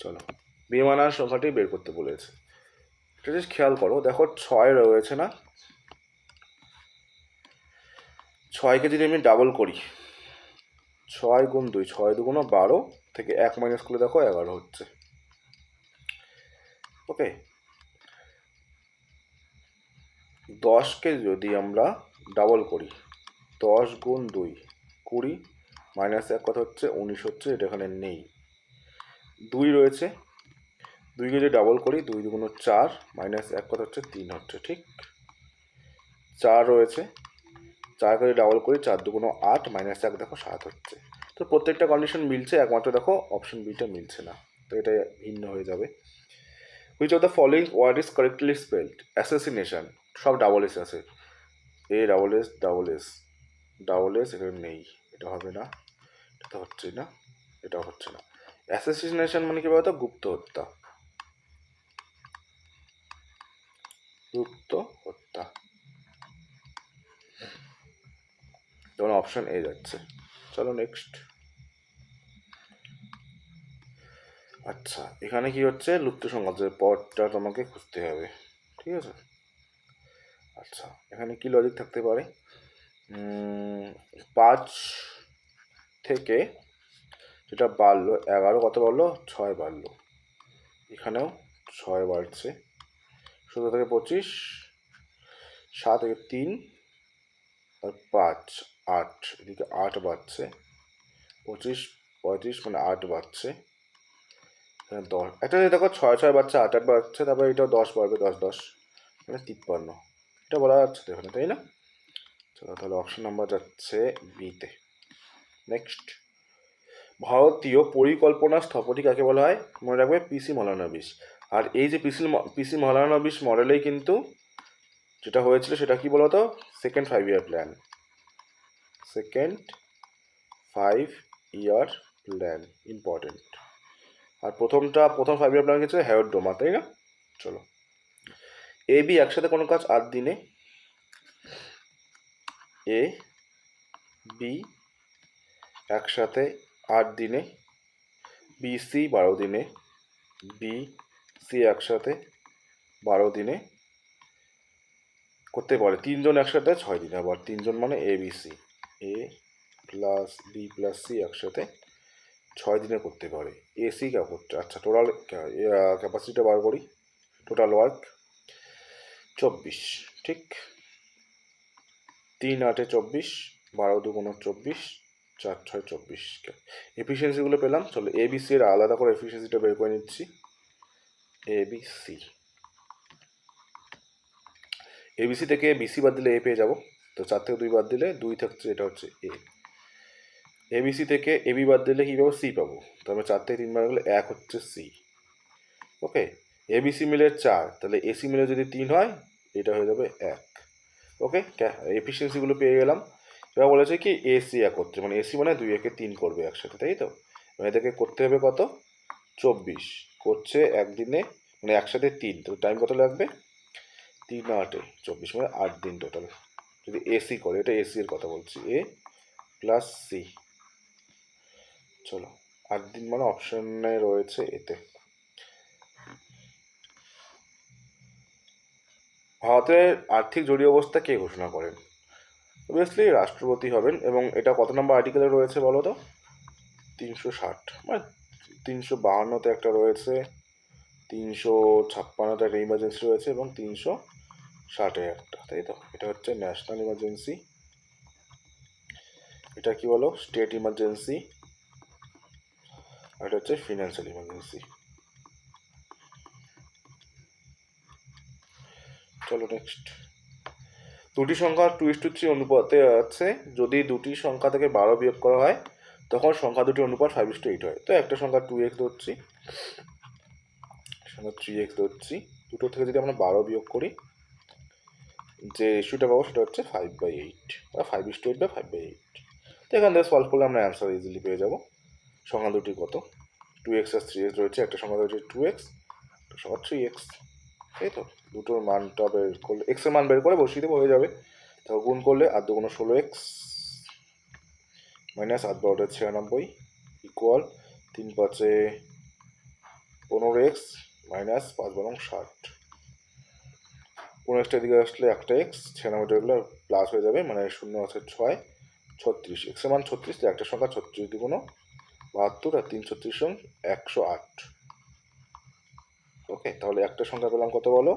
[SPEAKER 1] চলো, বেমানান সংখ্যাটি বের করতে বলেছে, এটা জাস্ট খেয়াল করো। দেখো 6 রয়েছে না, 6কে যদি আমি ডাবল করি, 6 গুণ 2, 6 2 12, থেকে 1 মাইনাস করলে দেখো 11 হচ্ছে, ওকে। 10কে যদি আমরা ডাবল করি, 10 গুণ 2 20, মাইনাস 1 কত হচ্ছে? 19 হচ্ছে, এটা এখানে নেই। 2 রয়েছে, 2কে যদি ডাবল করি, 2 2 4, মাইনাস 1 কত হচ্ছে? 3 হচ্ছে, ঠিক? 4 রয়েছে, 4কে যদি ডাবল করি, 4 2 8, মাইনাস 1 দেখো 7 হচ্ছে। তো প্রত্যেকটা কন্ডিশন মিলছে, একমাত্র দেখো অপশন বিটা মিলছে না, তো এটা ভিন্ন হয়ে যাবে। Which of the following word is correctly spelled? Assassination, সব ডাবল এস আছে, A double S double S double S, এখানে নেই, এটা হবে না, এটা হচ্ছে না, এটা হচ্ছে না। অ্যাসাসিনেশন মানে কি বলতো? গুপ্ত হত্যা, গুপ্ত হত্যা, যেমন অপশন এ যাচ্ছে। চলো নেক্সট, আচ্ছা, এখানে কি হচ্ছে, লুপ্ত সংখ্যা যে পদটা তোমাকে খুঁজতে হবে, ঠিক আছে। আচ্ছা, এখানে কি লজিক থাকতে পারে, 5 থেকে যেটা বাড়লো 11, কত বাড়লো 6 বাড়লো, এখানেও 6 বাড়ছে, 17 থেকে 25, 7 থেকে 3 আর 5, 8, এদিকে 8 বাড়ছে, 25, 35 মানে 8 বাড়ছে, এখানে 10, একটা দেখো 6 6 বাড়ছে, 8 8 বাড়ছে, তারপরে এটাও 10 বাড়বে, 10 10 মানে 53, এটা বলা যাচ্ছে তো এখানে, তাই না? চলো তাহলে অপশন নাম্বার যাচ্ছে বিতে। নেক্সট, ভারতীয় পরিকল্পনা স্থপতি কাকে বলা হয়? মনে রাখবে পিসি মহলানবিশ। আর এই যে পিসি মহলানবিশ মডেলেই কিন্তু যেটা হয়েছিল সেটা কি বলতো, second 5 year plan, second 5 year plan important. আর প্রথম 5 ইয়ার প্ল্যান গেছে হ্যারড ডোমা, তাই না? চলো, এ বি একসাথে কোনো কাজ 8 দিনে, এ বি একসাথে 8 দিনে, বি সি 12 দিনে, বি সি একসাথে 12 দিনে করতে পারে, 3 জন একসাথে 6 দিনে, আবার 3 জন মানে এ বি সি, এ প্লাস বি প্লাস সি একসাথে 6 দিনে করতে পারে, এসি কা করতে। আচ্ছা, টোটাল ক্যাপাসিটিটা বার করি, টোটাল ওয়ার্ক 24, ঠিক, 3 8 24, 12 2 24, 4 6 24, এফিসিয়েন্সিগুলো পেলাম। চলো এবিসি এর আলাদা করে এফিসিয়েন্সিটা বের করে নিচ্ছি, এবিসি, এবিসি থেকে বিসি বাদ দিলে এ পেয়ে যাবো, তো 4 থেকে 2 বাদ দিলে 2 থাকছে, এটা হচ্ছে এ। এবিসি থেকে এবি বাদ দিলে কী পাবো, সি পাবো, তারপরে 4 থেকে 3 বাদ গেলে 1 হচ্ছে সি। ওকে, এবিসি মিলে 4, তাহলে এসি মিলে যদি 3 হয় এটা হয়ে যাবে 1। ওকে, এফিসিয়েন্সিগুলো পেয়ে গেলাম। এবার বলেছে কি এসি একত্রে, মানে এসি মানে 2 একে 3 করবে একসাথে, তাই তো? এদেরকে করতে হবে কত, 24 করছে একদিনে, মানে একসাথে 3, তো টাইম কত লাগবে, 3 8 24 মানে 8 দিন টোটাল যদি এসি করে, এটা এসি এর কথা বলছি, এ প্লাস সি। চলো 8 দিন মানে অপশনে রয়েছে এতে। ভারতের আর্থিক জরুরি অবস্থা কে ঘোষণা করেন? অবভিয়াসলি রাষ্ট্রপতি হবেন, এবং এটা কত নম্বর আর্টিকেলে রয়েছে বলো তো? 360, মানে 352তে একটা রয়েছে, 356তে একটা ইমার্জেন্সি রয়েছে, এবং 360-এ একটা, তাই তো? এটা হচ্ছে ন্যাশনাল ইমার্জেন্সি, এটা কি বলো, স্টেট ইমার্জেন্সি, আর এটা হচ্ছে ফিনান্সিয়াল ইমার্জেন্সি। চলো নেক্সট, দুটি সংখ্যা 2:3 অনুপাতে আছে, যদি দুটি সংখ্যা থেকে 12 বিয়োগ করা হয় তখন সংখ্যা দুটি অনুপাত 5:8 হয়। তো একটা সংখ্যা 2x ধরছি, সংখ্যা 3x ধরছি, দুটো থেকে যদি আমরা 12 বিয়োগ করি, যে রেশিওটা পাবো সেটা হচ্ছে 5/8 বা 5:8 বা 5/8। তো এখান থেকে সলভ করলে আমরা অ্যান্সার ইজিলি পেয়ে যাবো। সংখ্যা দুটি কত, 2x আর 3x রয়েছে, একটা সংখ্যা রয়েছে 2x, একটা সংখ্যা 3x, তাই তো? দুটোর মানটা বের করলে, x এর মান বের করে বসিয়ে দেবো, হয়ে যাবে। তো গুণ করলে 8 2 16x minus 8 12 96 equal 3 5 15x minus 5 12 60। 15টা দিকে আসলে একটা এক্স, 96 এগুলো প্লাস হয়ে যাবে, মানে 0 আছে 6 36, এক্স এর মান 36, একটা সংখ্যা 36 দ্বিগুণ 72 আর 3 36 108। ওকে, তাহলে একটা সংখ্যা পেলাম কত বলো,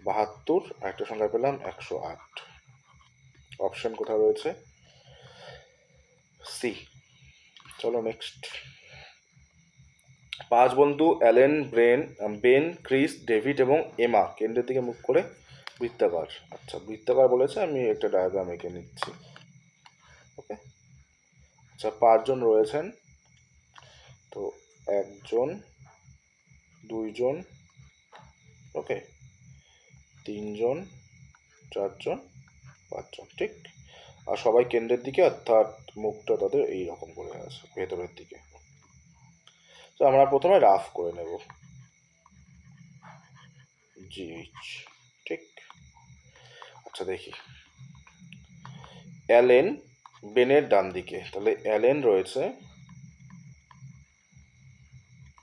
[SPEAKER 1] 72, আর একটা সংখ্যা পেলাম 108। অপশন কোথায় রয়েছে, সি। চলো নেক্সট, 5 বন্ধু অ্যালেন, বেন, ক্রিস, ডেভিড এবং এমা কেন্দ্রের দিকে মুখ করে বৃত্তাকার। আচ্ছা, বৃত্তাকার বলেছে, আমি একটা ডায়াগ্রাম এঁকে নিচ্ছি। ওকে, আচ্ছা 5 জন রয়েছেন, তো 1 জন, 2 জন, ওকে, 3 জন, 4 জন, 5 জন, ঠিক। আর সবাই কেন্দ্রের দিকে, অর্থাৎ মুখটা তাদের এই রকম করে আছে ভেতরের দিকে। তো আমরা প্রথমে রাফ করে নেব, জিএইচ, ঠিক। আচ্ছা দেখি, অ্যালেন বেনের ডান দিকে, তাহলে অ্যালেন রয়েছে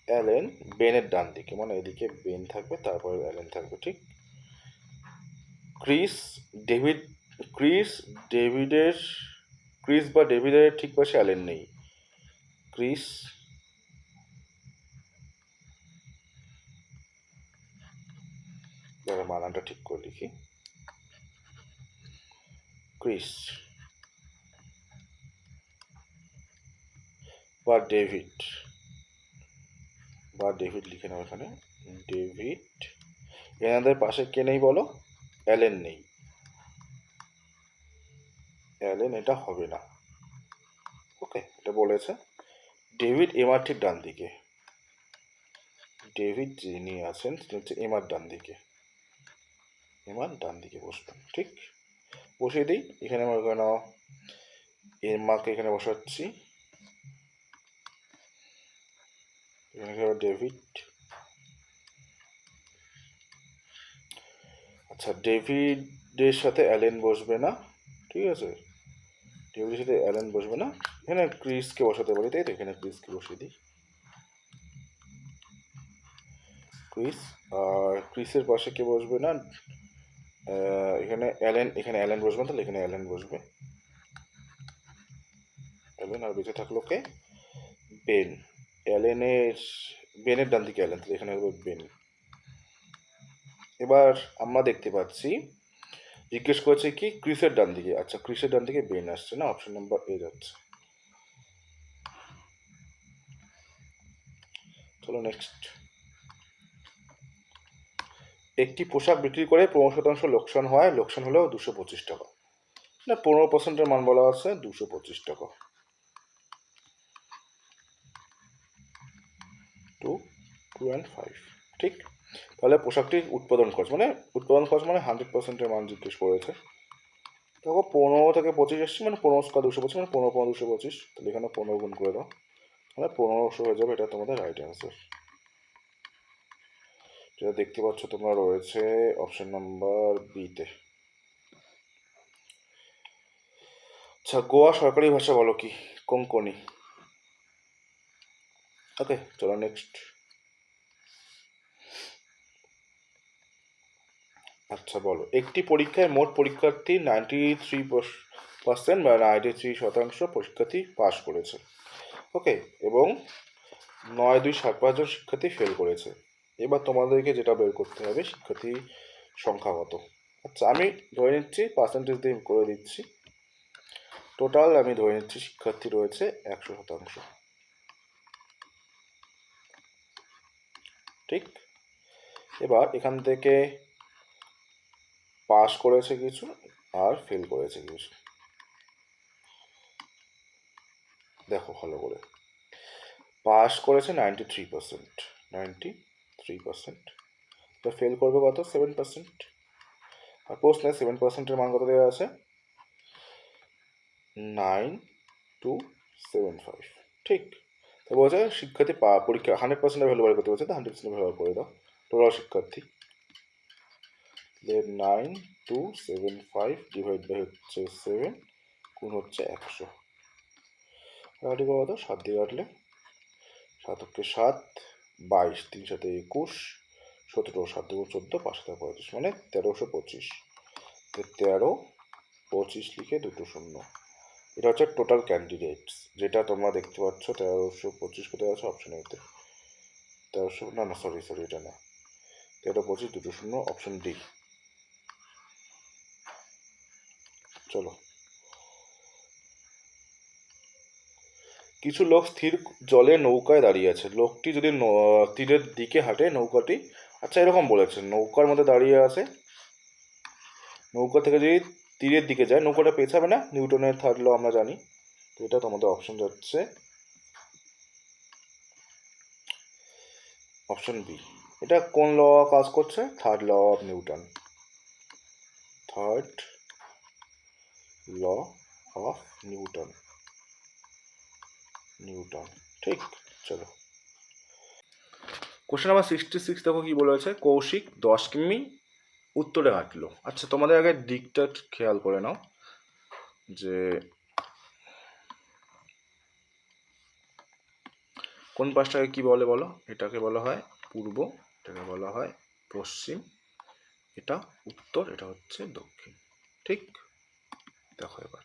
[SPEAKER 1] অ্যালেন বেনের ডান দিকে, মানে এদিকে বেন থাকবে তারপরে অ্যালেন থাকবে, ঠিক। ক্রিস ডেভিড ক্রিস ডেভিডের ক্রিস বা ডেভিডের ঠিক পাশে অ্যালেন নেই। ক্রিস বানানটা ঠিক করে লিখি, ক্রিস বা ডেভিড লিখে নাও এখানে, ডেভিড। এনাদের পাশে কে নেই বলো? অ্যালেন নেই, অ্যালেন এটা হবে না। ওকে, এটা বলেছে। ডেভিড এমার ঠিক ডান দিকে, ডেভিড যিনি আছেন তিনি হচ্ছে এমার ডান দিকে, এমার ডান দিকে বসবেন, ঠিক। বসিয়ে দিই এখানে, আমার কেন এমাকে এখানে বসাচ্ছি, এখানে ডেভিড। আচ্ছা, ডেভিডের সাথে অ্যালেন বসবে না, ঠিক আছে, ডেভিডের সাথে অ্যালেন বসবে না। এখানে ক্রিসকে বসাতে পারি, তাই তো, এখানে ক্রিসকে বসিয়ে দিই, ক্রিস। আর ক্রিসের পাশে কে বসবে না, এখানে অ্যালেন বসবে না, তাহলে এখানে অ্যালেন বসবে, অ্যালেন। আর বেঁচে থাকলো কে? বেন। বেনের ডান দিকে অ্যালেন, তাহলে এখানে হবে বেন। এবার আমরা দেখতে পাচ্ছি জিজ্ঞেস করেছে কি ক্রিসের ডান দিকে। আচ্ছা, ক্রিসের ডান দিকে বেন আসছে না, অপশন নাম্বার এ যাচ্ছে। চলো নেক্সট। একটি পোশাক বিক্রি করে 15% লোকসান হয়, লোকসান হলেও 225 টাকা, না 15%-এর মান বলা আছে 225 টাকা, 2.5, ঠিক। তাহলে পোশাকটির উৎপাদন খরচ মানে 100%-এর মান জিজ্ঞেস করেছে। দেখো 15 থেকে 25 এসছে, মানে 15 স্কোয়ার 225, মানে 15 225, তাহলে এখানে 15 গুণ করে দাও, মানে 1500 হয়ে যাবে। এটা তোমাদের রাইট অ্যান্সার। যেটা দেখতে পাচ্ছ তোমরা রয়েছে অপশন নাম্বার বিতে। আচ্ছা, গোয়া সরকারি ভাষা বলো কি? কোঙ্কনি। ওকে, চলো নেক্সট। আচ্ছা বলো, একটি পরীক্ষায় মোট পরীক্ষার্থী 93% বা 93% পরীক্ষার্থী পাস করেছে, ওকে, এবং 9 2 7 5 জন শিক্ষার্থী ফেল করেছে। এবার তোমাদেরকে যেটা বের করতে হবে শিক্ষার্থী সংখ্যা কত। আচ্ছা, আমি ধরে নিচ্ছি পার্সেন্টেজ দিয়ে করে দিচ্ছি। টোটাল আমি ধরে নিচ্ছি শিক্ষার্থী রয়েছে 100%, ঠিক। এবার এখান থেকে পাস করেছে কিছু আর ফেল করেছে কিছু, দেখো ভালো করে। পাস করেছে 93%, 93%, তো ফেল করবে কত? 7%। আর প্রশ্নে 7%-এর মান কত দেওয়া আছে? 9275, ঠিক। তো বলছে শিক্ষার্থী পরীক্ষা 100%-এর ভ্যালু বার করতে বলছে, তো 100% ভ্যালু করে দাও। টোটাল শিক্ষার্থী 9275 ডিভাইড বাই হচ্ছে 7 গুণ হচ্ছে 100, কাটি কত? 7 দিয়ে কাটলে 7 × 7 22, 3 7 21, 17, 7 2 14, 5 7 35, মানে 1325। 1325 লিখে দুটো শূন্য। এটা হচ্ছে টোটাল ক্যান্ডিডেটস, যেটা তোমরা দেখতে পাচ্ছ 1325 কোথায় আছে? অপশন এতে 1300, না না সরি এটা না, 1325 দুটো শূন্য, অপশন ডি। চলো, কিছু লোক স্থির জলে নৌকায় দাঁড়িয়ে আছে, লোকটি যদি তীরের দিকে হাঁটে নৌকাটি, আচ্ছা এরকম বলেছে, নৌকার মধ্যে দাঁড়িয়ে আছে, নৌকা থেকে যদি তীরের দিকে যায় নৌকাটা পেছাবে না, নিউটনের থার্ড ল আমরা জানি। তো এটা তোমাদের অপশন যাচ্ছে অপশন বি। এটা কোন ল কাজ করছে? Third law of Newton, third law of Newton, ঠিক। চলো, কোশ্চেন নাম্বার 66 দেখো কি বলেছে, কৌশিক 10 কিমি উত্তরে হাঁটলো। আচ্ছা, তোমাদের আগে দিকটা খেয়াল করে নাও যে কোন পাশটাকে কি বলে বলো? এটাকে বলা হয় পূর্ব, এটাকে বলা হয় পশ্চিম, এটা উত্তর, এটা হচ্ছে দক্ষিণ। ঠিক, দেখো এবার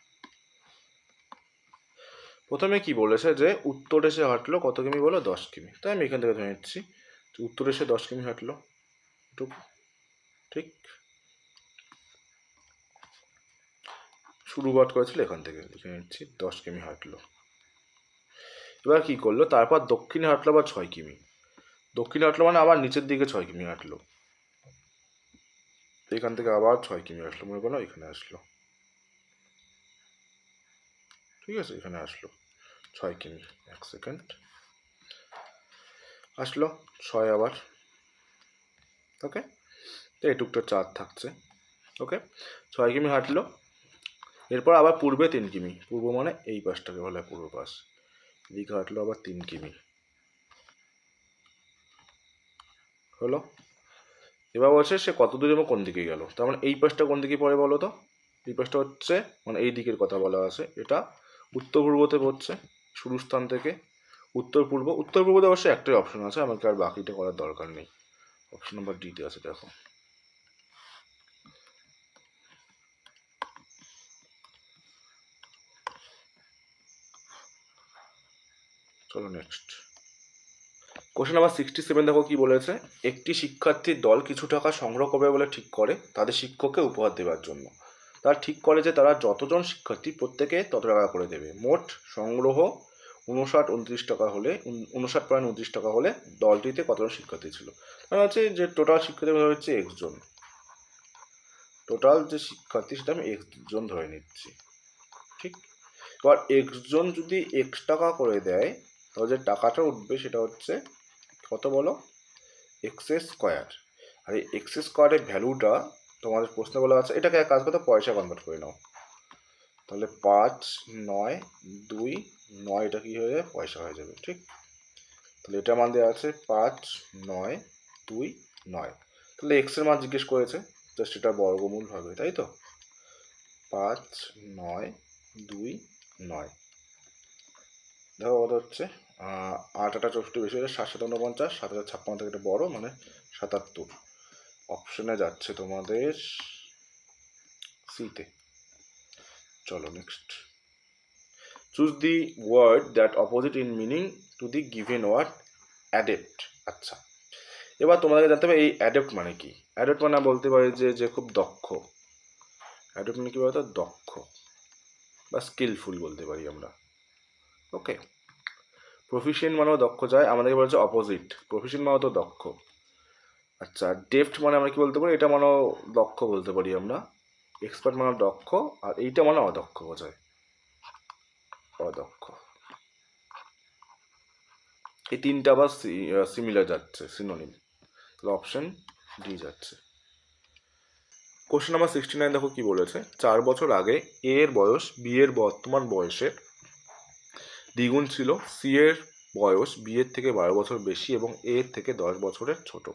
[SPEAKER 1] প্রথমে কি বলেছে যে উত্তর এসে হাঁটলো কত কিমি বলো? 10 কিমি। তাই আমি এখান থেকে ধরে নিচ্ছি উত্তর এসে 10 কিমি হাঁটলো, ঠিক। শুরুবাত করেছিল এখান থেকে, লিখে নিচ্ছি 10 কিমি হাঁটলো। এবার কি করলো? তারপর দক্ষিণে হাঁটলো আবার 6 কিমি। দক্ষিণে হাঁটলো মানে আবার নিচের দিকে 6 কিমি হাঁটলো। এখান থেকে আবার 6 কিমি আসলো, মনে করো এখানে আসলো, ঠিক আছে, এখানে আসলো 6 কিমি। এক সেকেন্ড, আসলো 6 আবার, ওকে। তো এটুকটা 4 থাকছে, ওকে। 6 কিমি হাঁটলো, এরপর আবার পূর্বে 3 কিমি, পূর্ব মানে এই পাশটাকে বলা হয় পূর্ব পাশ, এদিকে হাঁটলো আবার 3 কিমি, হলো। এবার বলছে সে কত দূর এবং কোন দিকে গেল। তার মানে এই পাশটা কোন দিকে পড়ে বলো তো? এই পাশটা হচ্ছে মানে এই দিকের কথা বলা আছে, এটা উত্তর পূর্বতে পড়ছে শুরু স্থান থেকে। উত্তর পূর্ব, উত্তর পূর্বতে অবশ্যই একটাই অপশন আছে, আমাকে আর বাকিটা করার দরকার নেই। অপশন নাম্বার ডিতে আছে, দেখো। চলো নেক্সট কোশ্চেন নাম্বার 67, দেখো কি বলেছে। একটি শিক্ষার্থীর দল কিছু টাকা সংগ্রহ করবে বলে ঠিক করে তাদের শিক্ষককে উপহার দেওয়ার জন্য। তারা ঠিক করে যে তারা যতজন শিক্ষার্থী প্রত্যেকে তত টাকা করে দেবে। মোট সংগ্রহ 59.29 টাকা হলে 59.29 টাকা হলে দলটিতে কতজন শিক্ষার্থী ছিল? মানে হচ্ছে যে টোটাল শিক্ষার্থী হচ্ছে এক্স জন, টোটাল যে শিক্ষার্থী সেটা আমি এক্স জন ধরে নিচ্ছি, ঠিক। এবার এক্স জন যদি এক্স টাকা করে দেয় তাহলে যে টাকাটা উঠবে সেটা হচ্ছে কত বলো? X square. আর এই এক্স স্কোয়ারের ভ্যালুটা তোমাদের প্রশ্ন বলা আছে, এটাকে এক কাজ করতে পয়সা কনভার্ট করে নাও, তাহলে 5, 9, 2, 9, এটা কি হয়ে যাবে? পয়সা হয়ে যাবে, ঠিক। তাহলে এটা মান দেওয়া আছে 5, 9, 2, 9। তাহলে এক্স এর মান জিজ্ঞেস করেছে, জাস্ট এটা বর্গমূল হবে, তাই তো। 5, 9, 2, 9, দেখো কত হচ্ছে? 8 8 64 বেশি হলে 7 7 49, 7 7 56 থেকে এটা বড় মানে 77। অপশনে যাচ্ছে তোমাদের সিতে। চলো next, choose the word that opposite in meaning to the given word adept. আচ্ছা, এবার তোমাদেরকে জানতে হবে এই অ্যাডেপ্ট মানে কি। অ্যাডেপ্ট মানে বলতে পারি যে খুব দক্ষ। অ্যাডেপ্ট মানে কি বলতো? দক্ষ বা স্কিলফুল বলতে পারি আমরা, ওকে। প্রফিশিয়েন্ট মানেও দক্ষ যায়, আমাদেরকে বলছে অপোজিট, প্রফিশিয়েন্ট মানে তো দক্ষ। আচ্ছা, ডেফট মানে আমরা কি বলতে পারি? এটা মানেও দক্ষ বলতে পারি আমরা। এক্সপার্ট মানে দক্ষ, আর এইটা মানে অদক্ষ বোঝায়, অদক্ষ। এই তিনটা আবার সিমিলার যাচ্ছে, সিনোনিম। তাহলে অপশন ডি যাচ্ছে। কোশ্চেন নাম্বার 69, দেখো কি বলেছে। 4 বছর আগে এ এর বয়স বি এর বর্তমান বয়সের দ্বিগুণ ছিল। সি এর বয়স বি এর থেকে 12 বছর বেশি এবং এ এর থেকে 10 বছরের ছোট।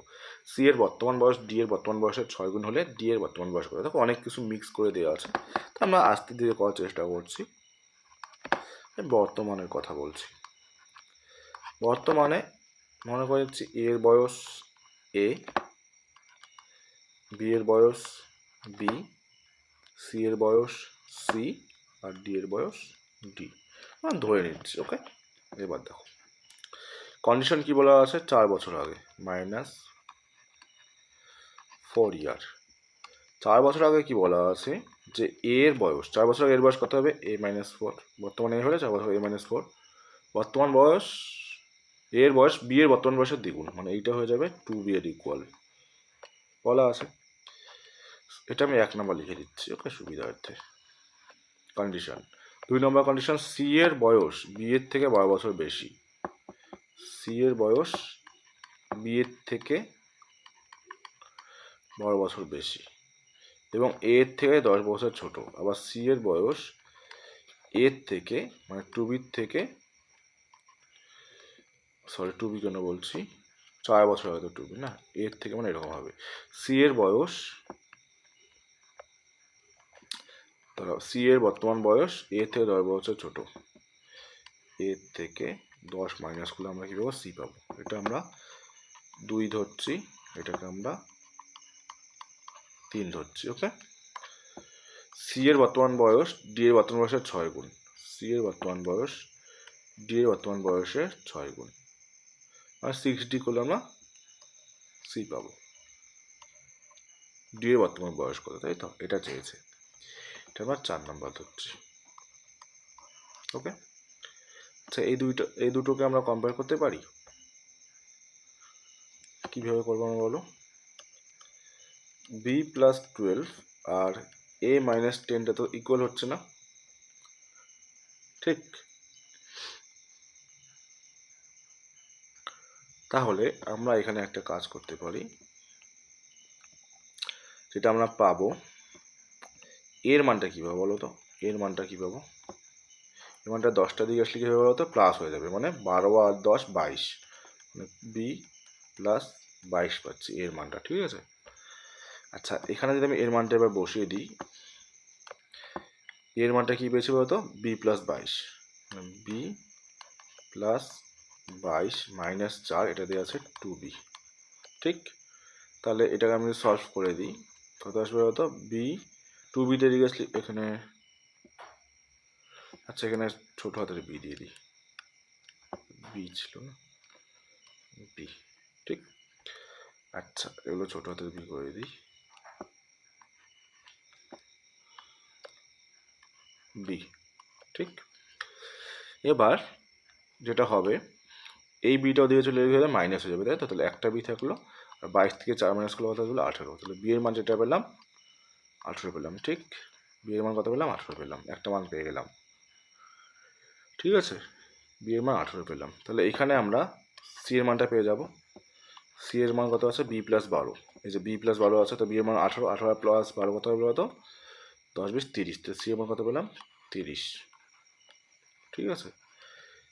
[SPEAKER 1] সি এর বর্তমান বয়স ডি এর বর্তমান বয়সের 6 গুণ হলে ডি এর বর্তমান বয়স করে। দেখো অনেক কিছু মিক্স করে দেওয়া আছে, তো আমরা আস্তে ধীরে করার চেষ্টা করছি। বর্তমানের কথা বলছি। বর্তমানে মনে করছি এ এর বয়স এ, বি এর বয়স বি, সি এর বয়স সি, আর ডি এর বয়স ডি, ধরে নিচ্ছি, ওকে। এবার দেখো কন্ডিশন কি বলা আছে। 4 বছর আগে -4 ইয়ার। 4 বছর আগে কি বলা আছে যে এর বয়স, 4 বছর আগে এর বয়স কত হবে? a-4, বর্তমানে এ হলে 4 বছর a-4, বর্তমান বয়স এর বয়স বি এর বর্তমান বয়সের দ্বিগুণ, মানে এইটা হয়ে যাবে 2b এর ইকুয়াল বলা আছে। এটা আমি 1 নম্বর লিখে দিচ্ছি, ওকে, সুবিধার্থে। কন্ডিশন 2 নম্বর কন্ডিশন, সি এর বয়স বি এর থেকে 12 বছর বেশি। সি এর বয়স বি এর থেকে 12 বছর বেশি এবং এর থেকে 10 বছর ছোট। আবার সি এর বয়স এর থেকে মানে 2b থেকে, সরি 2b কেন বলছি, 4 বছর হয়তো 2b না, এর থেকে মানে এরকম হবে। সি এর বয়স, ধরো সি এর বর্তমান বয়স এর থেকে 10 বছর ছোট, এর থেকে 10 মাইনাস করলে আমরা কী পাবো? সি পাবো। এটা আমরা 2 ধরছি, এটাকে আমরা 3 ধরছি। ওকে, সি এর বর্তমান বয়স ডি এর বর্তমান বয়সের 6 গুণ। সি এর বর্তমান বয়স ডি এর বর্তমান বয়সের 6 গুণ, আর 6D করলে আমরা সি পাবো। ডি এর বর্তমান বয়স কত, তাই তো? এটা চেয়েছে, এটা আমরা 4 নম্বর ধরছি। ওকে, আচ্ছা এই দুটোকে আমরা কম্পেয়ার করতে পারি। কীভাবে করবো আমরা বলো? বি প্লাস 12 আর এ মাইনাস 10টা তো ইকুয়াল হচ্ছে না, ঠিক? তাহলে আমরা এখানে একটা কাজ করতে পারি, যেটা আমরা পাবো। এর মানটা কী পাবো বলো তো? এর মানটা কী পাবো? এর মানটা 10টা দিকে আসলে কী হবে বলো তো? প্লাস হয়ে যাবে, মানে 12 আর 10 22, মানে বি প্লাস 22 পাচ্ছি এর মানটা, ঠিক আছে? আচ্ছা, এখানে যদি আমি এর মানটা এবার বসিয়ে দিই, এর মানটা কী পেয়েছি বলো তো? B plus 22, B plus 22 minus 4, এটা দিয়ে আছে 2b, ঠিক? তাহলে এটাকে আমি সলভ করে দিই, কত আসবে বলো তো? বি 2bটা দিকে আসলে এখানে, আচ্ছা এখানে ছোট হাতের বি দিয়ে দিই, বি ছিল না, বি, ঠিক? আচ্ছা এগুলো ছোট হাতের বি করে দিই, বি, ঠিক? এবার যেটা হবে, এই বিটা ওদিকে চলে গেলে মাইনাস হয়ে যাবে, তাই তো? তাহলে একটা বি থাকলো, আর 22 থেকে 4 মাইনাস করলে কত হলো? 18। তাহলে বি এর মান যেটা পেলাম 18 পেলাম, ঠিক? বি এর মান কত পেলাম? 18 পেলাম, একটা মান পেয়ে গেলাম, ঠিক আছে? বি এর মান 18 পেলাম। তাহলে এখানে আমরা সি এর মানটা পেয়ে যাব। সি এর মান কত আছে? বি প্লাস 12, এই যে বি প্লাস 12 আছে, তো বি এর মান 18, 18 প্লাস 12 কত হবে কত? 10 20 30, তো সি এর মান কত পেলাম? 30, ঠিক আছে?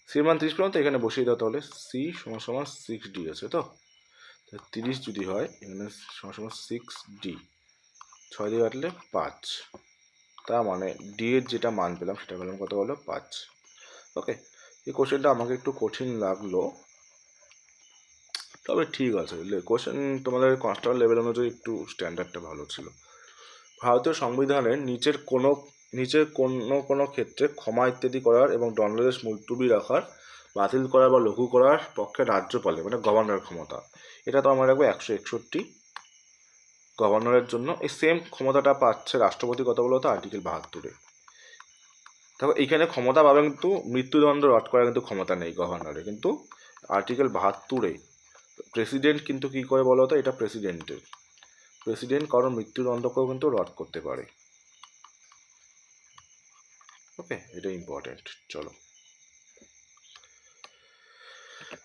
[SPEAKER 1] সি এর মান 30 পেলাম, তো এখানে বসিয়ে দাও। তাহলে সি সমান সমান 6D আছে, তো 30 যদি হয় এখানে সমান সমান 6D, 6 দিয়ে কাটলে 5, তার মানে ডি এর যেটা মান পেলাম সেটা পেলাম কত হলো? 5। ওকে, এই কোশ্চেনটা আমাকে একটু কঠিন লাগলো, তবে ঠিক আছে। কোশ্চেন তোমাদের কনস্টেবল লেভেল অনুযায়ী একটু স্ট্যান্ডার্ডটা ভালো ছিল। ভারতীয় সংবিধানের নিচের কোনো ক্ষেত্রে ক্ষমা ইত্যাদি করার এবং দণ্ডাদেশ মুলতুবি রাখার, বাতিল করার বা লঘু করার পক্ষে রাজ্যপালের, মানে গভর্নর ক্ষমতা, এটা তো আমরা রাখবো 161 গভর্নরের জন্য। এই সেম ক্ষমতাটা পাচ্ছে রাষ্ট্রপতি, কত বলো তো? আর্টিকেল 72-এ। তারপর এইখানে ক্ষমতা পাবে, কিন্তু মৃত্যুদণ্ড রদ করার কিন্তু ক্ষমতা নেই গভর্নরের, কিন্তু আর্টিকেল 72-এ প্রেসিডেন্ট কিন্তু কী করে বলো তো? এটা প্রেসিডেন্ট কারণ মৃত্যুদণ্ডকেও কিন্তু রদ করতে পারে। ওকে, এটা ইম্পর্টেন্ট। চলো,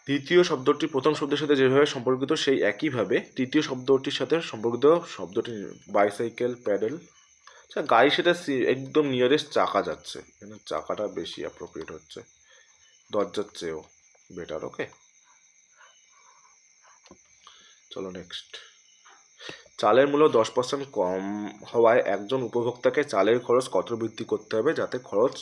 [SPEAKER 1] দ্বিতীয় শব্দটি প্রথম শব্দের সাথে যেভাবে সম্পর্কিত সেই একইভাবে তৃতীয় শব্দটির সাথে সম্পর্কিত শব্দটি বাইসাইকেল, প্যাডেল। আচ্ছা, গাড়ির সাথে একদম নিয়ারেস্ট চাকা যাচ্ছে, এখানে চাকাটা বেশি অ্যাপ্রোপ্রিয়েট হচ্ছে, দরজার চেয়েও বেটার। ওকে, চলো নেক্সট। চালের মূল্য 10% কম হওয়ায় একজন উপভোক্তাকে চালের খরচ কত বৃদ্ধি করতে হবে যাতে খরচ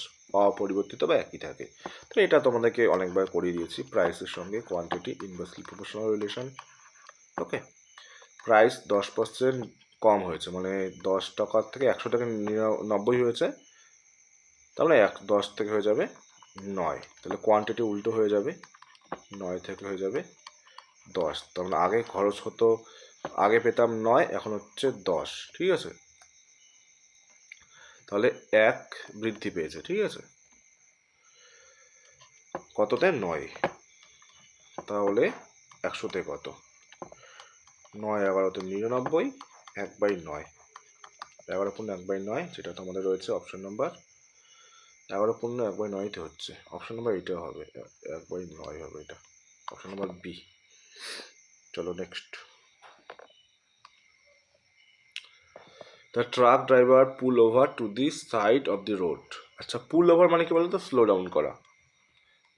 [SPEAKER 1] অপরিবর্তিত বা একই থাকে? তো এটা তোমাদেরকে অনেকবার করিয়ে দিয়েছি, প্রাইসের সঙ্গে কোয়ান্টিটি ইনভার্সলি প্রপোর্শনাল রিলেশন। ওকে, প্রাইস 10% কম হয়েছে, মানে 10 টাকার থেকে 100 টাকা 90 হয়েছে, তাহলে 10 থেকে হয়ে যাবে 9, তাহলে কোয়ান্টিটি উল্টো হয়ে যাবে, 9 থেকে হয়ে যাবে 10। তাহলে আগে খরচ হতো, আগে পেতাম 9, এখন হচ্ছে 10, ঠিক আছে? তাহলে 1 বৃদ্ধি পেয়েছে, ঠিক আছে? কততে? 9, তাহলে 100-তে কত? 9 11-তে 99, 1/9, 11 পূর্ণ 1/9, যেটা তোমাদের রয়েছে অপশন নাম্বার 11 পূর্ণ 1/9-তে হচ্ছে, অপশন নাম্বার এইটাও হবে, 1/9 হবে, এটা অপশন নাম্বার বি। চলো next. The truck driver pool over to the side of the road. আচ্ছা, পুল ওভার মানে কি বলো তো? স্লো ডাউন করা।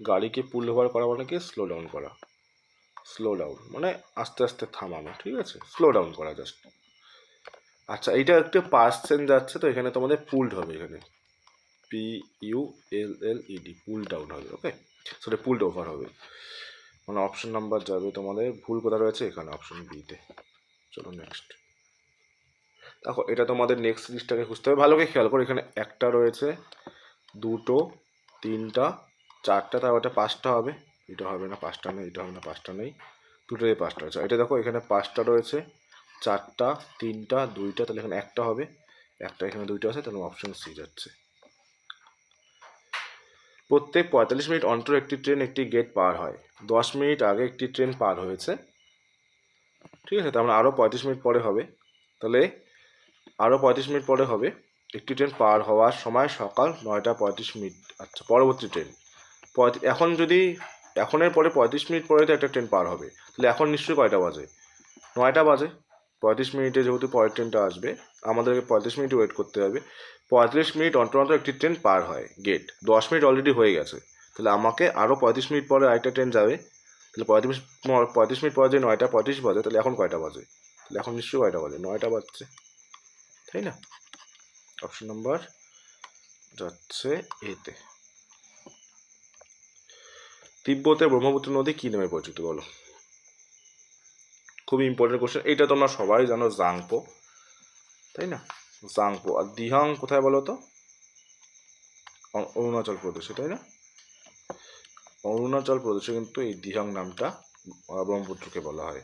[SPEAKER 1] গাড়িকে পুল ওভার করা মানে কি? স্লো ডাউন করা। স্লো ডাউন মানে আস্তে আস্তে থামানো, ঠিক আছে? স্লো ডাউন করা জাস্ট। আচ্ছা, এইটা একটু পার্সেন্ট যাচ্ছে, তো এখানে তোমাদের পুলড হবে, এখানে PULLED, পুল ডাউন হবে। ওকে, সরি পুলড ওভার হবে, মানে অপশন নাম্বার যাবে তোমাদের ভুল কোথায় রয়েছে, এখানে অপশন বিতে। চলো নেক্সট দেখো, এটা তোমাদের নেক্সট সিরিজটাকে খুঁজতে হবে, ভালো করে খেয়াল করো, এখানে একটা রয়েছে, দুটো, তিনটা, চারটা, তারপর এটা পাঁচটা হবে, এটা হবে না, পাঁচটা নেই, এটা হবে না, পাঁচটা নেই, দুটোই পাঁচটা রয়েছে। এটা দেখো এখানে পাঁচটা রয়েছে, চারটা, তিনটা, দুইটা, তাহলে এখানে একটা হবে, একটা, এখানে দুইটা আছে, তাহলে অপশন সি যাচ্ছে। প্রত্যেক 45 মিনিট অন্তর একটি ট্রেন একটি গেট পার হয়, 10 মিনিট আগে একটি ট্রেন পার হয়েছে, ঠিক আছে, তার মানে আরও 35 মিনিট পরে হবে, তাহলে আরও 35 মিনিট পরে হবে, একটি ট্রেন পার হওয়ার সময় সকাল 9:35। আচ্ছা, পরবর্তী ট্রেন এখন যদি এখনের পরে 35 মিনিট পরে তো একটা ট্রেন পার হবে, তাহলে এখন নিশ্চয়ই কয়টা বাজে, 9টা বাজে। 35 মিনিটে যেহেতু পরের ট্রেনটা আসবে, আমাদেরকে 35 মিনিট ওয়েট করতে হবে, 35 মিনিট অন্তর অন্তর একটি ট্রেন পার হয় গেট, 10 মিনিট অলরেডি হয়ে গেছে, তাহলে আমাকে আরও 35 মিনিট পরে আরেকটা ট্রেন যাবে, তাহলে 35 মিনিট পরে যে 9:35 বাজে, তাহলে এখন কয়টা বাজে, তাহলে এখন নিশ্চয়ই কয়টা বাজে, 9টা বাজছে, তাই না? অপশন নাম্বার যাচ্ছে এতে। তিব্বতের ব্রহ্মপুত্র নদী কী নামে পরিচিত বলো? খুবই ইম্পর্টেন্ট কোশ্চেন, এটা তোমরা সবাই জানো, জাংপো, তাই না? জাংপো। আর দিহাং কোথায় বলো তো? অরুণাচল প্রদেশে, তাই না? অরুণাচল প্রদেশে কিন্তু এই দিহাং নামটা ব্রহ্মপুত্রকে বলা হয়।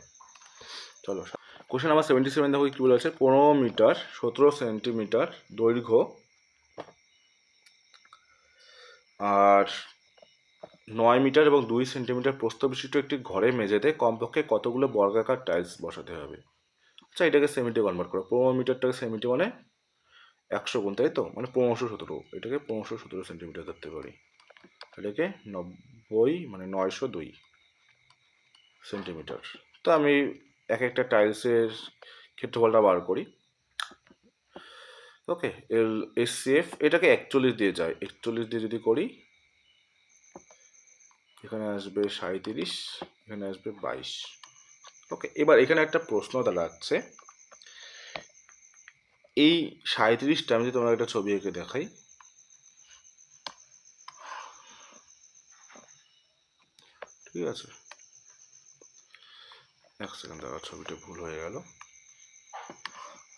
[SPEAKER 1] চলো কোশ্চেন নাম্বার 77 দেখো কী বলেছে, 15 মিটার 17 সেন্টিমিটার দৈর্ঘ্য আর 9 মিটার এবং 2 সেন্টিমিটার প্রস্থ বিশিষ্ট একটি ঘরের মেঝেতে কমপক্ষে কতগুলো বর্গাকার টাইলস বসাতে হবে? আচ্ছা, এটাকে সেমিতে কনভার্ট করো, 15 মিটারটাকে সেমিতে মানে 100 গুণ, তাই তো, মানে 1517, এটাকে 1517 সেন্টিমিটার ধরতে পারি, এটাকে 90 মানে 902 সেন্টিমিটার। তো আমি এক একটা টাইলসের ক্ষেত্রফলটা বার করি। ওকে, এসসিএফ এটাকে 41 দিয়ে যায়, 41 দিয়ে যদি করি, এখানে আসবে 37, এখানে আসবে 22। ওকে, এবার এখানে একটা প্রশ্ন দাঁড়াচ্ছে, এই 37টা আমি যদি তোমার একটা ছবি এঁকে দেখাই, ঠিক আছে, এক সেকেন্ড দাঁড়া, ছবিটা ভুল হয়ে গেল,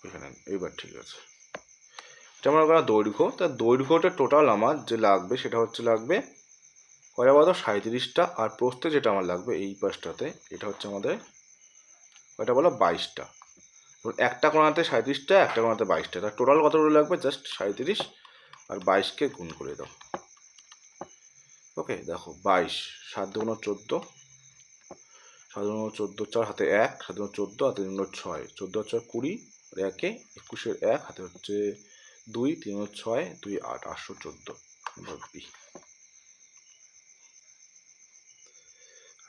[SPEAKER 1] এখানে এইবার ঠিক আছে। এটা মনে করা দৈর্ঘ্য, তার দৈর্ঘ্যটা টোটাল আমার যে লাগবে সেটা হচ্ছে লাগবে কয়টা বলো, 37টা, আর প্রস্থে যেটা আমার লাগবে এই পাশটাতে, এটা হচ্ছে আমাদের কয়টা বলো, 22টা। একটা কোণাতে 37টা, একটা কোণাতে 22টা, তার টোটাল কতগুলো লাগবে, জাস্ট 37 আর 22কে গুণ করে দাও। ওকে, দেখো 22, 7 দুগুণ 14, 7 দুগুণ 14, 4 হাতে 1, 7 দুগুণ 14, হাতে 6, 14 4 20, আর 1-এ 21-এর 1, হাতে হচ্ছে 2, 3 6, 2 8, 814 বি।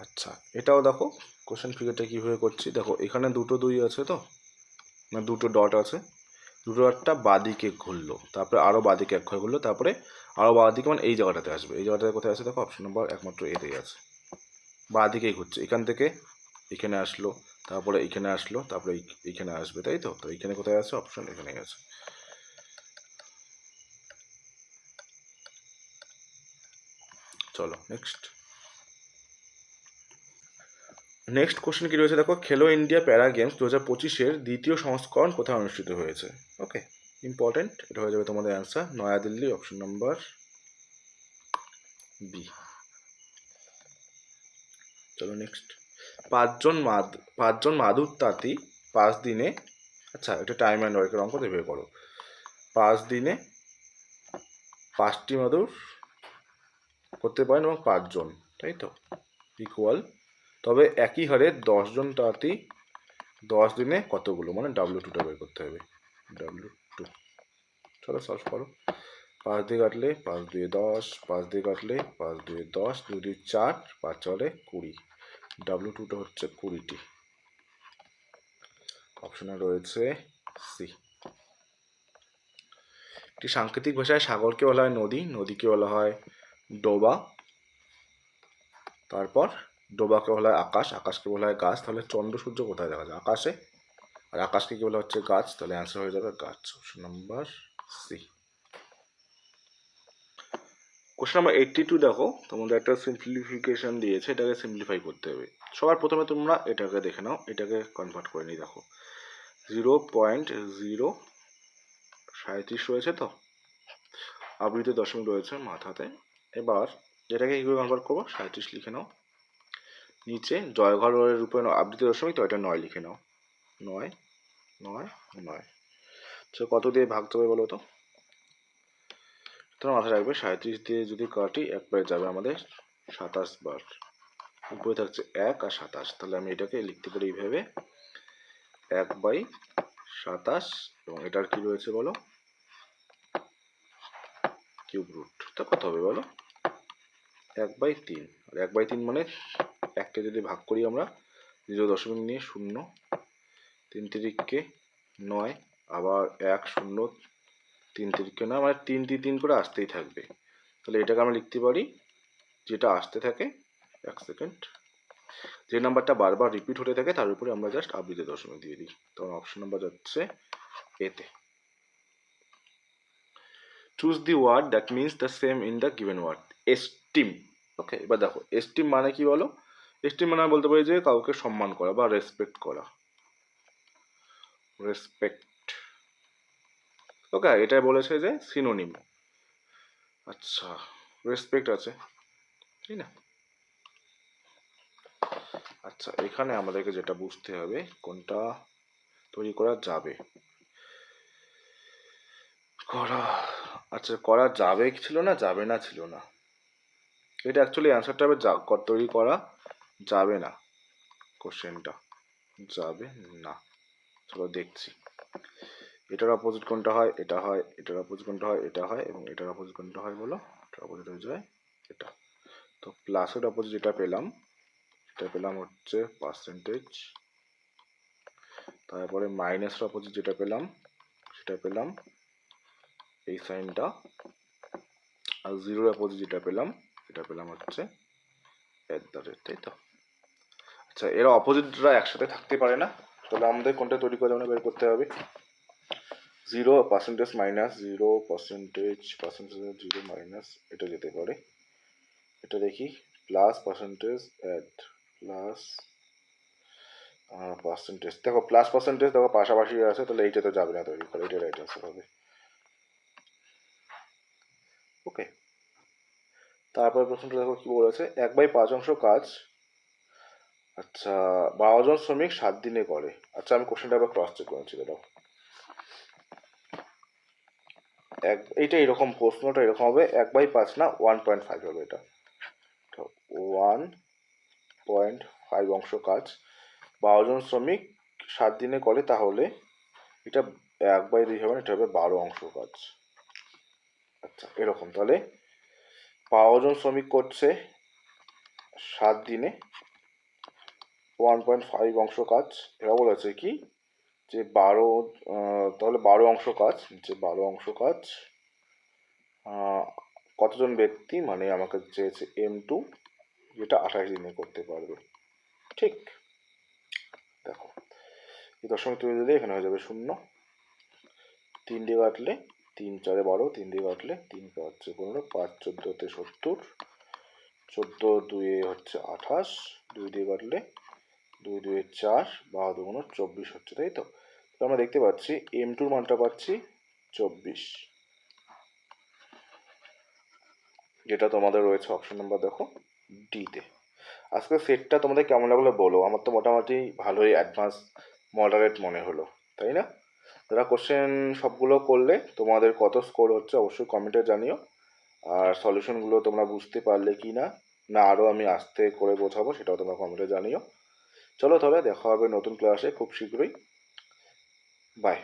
[SPEAKER 1] আচ্ছা, এটাও দেখো কোশ্চেন ফিগারটা কীভাবে করছি, দেখো এখানে দুটো 2 আছে, তো মানে দুটো ডট আছে, দুটো ডটটা বাদিকে ঘুরলো, তারপরে আরও বাদিকে এক ঘর ঘুরলো, তারপরে আরও বাদিকে মানে এই জায়গাটাতে আসবে, এই জায়গাটাতে কোথায় আছে দেখো, অপশন নাম্বার একমাত্র এতেই আছে, বাদিকেই ঘুরছে, এখান থেকে এখানে আসলো, তারপরে এখানে আসলো, তারপরে এইখানে আসবে, তাই তো, তো এইখানে কোথায় আছে, অপশন এখানেই আছে। চলো নেক্সট কোশ্চেন কি রয়েছে দেখো, খেলো ইন্ডিয়া প্যারা গেমস 2025-এর দ্বিতীয় সংস্করণ কোথায় অনুষ্ঠিত হয়েছে? ওকে, ইম্পর্টেন্ট, এটা হয়ে যাবে তোমাদের answer, New Delhi, option number B. চলো নেক্সট, পাঁচজন মাদুর তাঁতি 5 দিনে, আচ্ছা এটা টাইম অ্যান্ড ওয়ার্কের অঙ্ক দেবে করো, 5 দিনে 5টি মাদুর করতে পারেন এবং 5 জন, তাই তো, ইকুয়াল, তবে একই হারে 10 জন তাঁতি 10 দিনে কতগুলো, মানে W2টা বের করতে হবে, W2। চলো সলভ করো, 5 দিয়ে কাটলে 5 2 10, 5 দিয়ে কাটলে 5 2 10, 2 2 4, 5 4 20, W2টা হচ্ছে 20টি, অপশনে রয়েছে সি। একটি সাংকেতিক ভাষায় সাগরকে বলা হয় নদী, নদীকে বলা হয় ডোবা, তারপর ডোবাকে বলা হয় আকাশ, আকাশকে বলা হয় গাছ, তাহলে চন্দ্র সূর্য কোথায় দেখা যায়, আকাশে, আর আকাশকে কি বলা হচ্ছে গাছ, তাহলে অ্যান্সার হয়ে যাবে গাছ, option number C. Question number 82 দেখো, তোমাদের একটা সিম্পলিফিকেশন দিয়েছে, এটাকে সিম্পলিফাই করতে হবে। সবার প্রথমে তোমরা এটাকে দেখে নাও, এটাকে কনভার্ট করে নিই। দেখো 0.037 রয়েছে, তো আবৃত দশমিক রয়েছে মাথাতে। এবার এটাকে কীভাবে কনভার্ট করবো, 37 লিখে নাও। নিচে জয়ঘরের রূপে আবৃত দশমিক, তো এটা 9 লিখে নাও। 9 9 9, কত দিয়ে ভাগ যাবে বলো তো? তোমার মাথায় রাখবে 37 দিয়ে যদি কাটি একবারে যাবে আমাদের 27 বার, উপরে থাকছে 1 আর 27, তাহলে আমি এটাকে লিখতে পারি এইভাবে 1/27, এবং এটার কি রয়েছে বলো, কিউব রুট। তা কত হবে বলো, 1/3। আর 1/3 মানে 1কে যদি ভাগ করি আমরা 0 নিয়ে 0, 3 তিরিককে 9, আবার 1 0, 3 তিরিককে 9, মানে 3 3 করে আসতেই থাকবে। তাহলে এটাকে আমরা লিখতে পারি, যেটা আসতে থাকে, 1 সেকেন্ড, যে নাম্বারটা বারবার রিপিট হতে থাকে তার উপরে আমরা জাস্ট আবৃত দশমিক দিয়ে দিই। তখন অপশন নাম্বার যাচ্ছে এতে। Choose the word that means the same in the given word. Esteem. Okay, এবার দেখো এস্টিম মানে কি বলো? এস্টিম মানে বলতে পারি যে কাউকে সম্মান করা বা রেসপেক্ট করা। রেসপেক্ট। ওকে, এটা বলেছে যে সিনোনিম। আচ্ছা, রেসপেক্ট আছে, তাই না? আচ্ছা, এখানে আমাদেরকে যেটা বুঝতে হবে কোনটা তৈরি করা যাবে। আচ্ছা, করা যাবে ছিল না যাবে না ছিল না, এটা অ্যাকচুয়ালি অ্যান্সারটা হবে তৈরি করা যাবে না। কোশ্চেনটা যাবে না। চলো দেখছি, এটার অপোজিট কোনটা হয়, এটা হয়, এটার অপোজিট কোনটা হয়, এটা হয়, এবং এটার অপোজিট কোনটা হয় বলো, এটার অপোজিট হয়ে যায় এটা। তো প্লাসের অপোজিট যেটা পেলাম, এটা পেলাম হচ্ছে পার্সেন্টেজ। তারপরে মাইনাসের অপোজিট যেটা পেলাম, সেটা পেলাম এই সাইনটা। আর জিরোর অপোজিট যেটা পেলাম, এটা পেলাম হচ্ছে @, তাই তো? আচ্ছা, এরা অপোজিটরা একসাথে থাকতে পারে না, তাহলে আমাদের কোনটা তৈরি করে যেমন বের করতে হবে। 0% মাইনাস 0%, জিরো মাইনাস, এটা যেতে পারে। এটা দেখি প্লাস পার্সেন্টেজ প্লাস পার্সেন্টেজ। দেখো প্লাস পার্সেন্টেজ দেখো পাশাপাশি আছে, তাহলে এইটা তো যাবে না তৈরি করে, এটা রাইট অ্যান্সার হবে। ওকে, তারপরে প্রশ্নটা দেখো কি বলেছে, 1/5 কাজ আচ্ছা 12 জন শ্রমিক 7 দিনে করে। আচ্ছা, আমি কোশ্চেনটা আবার ক্রস চেক করেছি, দাঁড়াও। এইটা এরকম, প্রশ্নটা এরকম হবে, 1/5 না 1.5 হবে। এটা 1.5 অংশ কাজ 12 জন শ্রমিক 7 দিনে করে, তাহলে এটা 1/2 হবে না, এটা হবে 12 অংশ কাজ। আচ্ছা, এরকম তাহলে 12 জন শ্রমিক করছে 7 দিনে 1.5 অংশ কাজ। এরা বলেছে কি যে 12, তাহলে 12 অংশ কাজ, যে 12 অংশ কাজ কতজন ব্যক্তি, মানে আমাকে চেয়েছে M2, যেটা 28 দিনে করতে পারবে। ঠিক, দেখো এই দশমিক তুলে দিলে এখানে হয়ে যাবে 0, 3 দিয়ে কাটলে 3 4 12, 3 দিয়ে কাটলে 3 5 15, 5 14 70, 14 2 হচ্ছে 28, 2 দিয়ে কাটলে 2 2 4, 12 24 হচ্ছে, তাই তো? তো আমরা দেখতে পাচ্ছি M2 মানটা পাচ্ছি 24, যেটা তোমাদের রয়েছে অপশন নাম্বার দেখো ডিতে। আজকে সেটটা তোমাদের কেমন লাগলো বলো, আমার তো মোটামুটি ভালোই অ্যাডভান্স মডারেট মনে হলো, তাই না? যারা কোশ্চেন সবগুলো করলে তোমাদের কত স্কোর হচ্ছে অবশ্যই কমেন্টে জানিও। আর সলিউশনগুলো তোমরা বুঝতে পারলে কি না, না আরও আমি আস্তে করে বোঝাবো, সেটাও তোমরা কমেন্টে জানিও। চলো তাহলে দেখা হবে নতুন ক্লাসে খুব শীঘ্রই। বাই।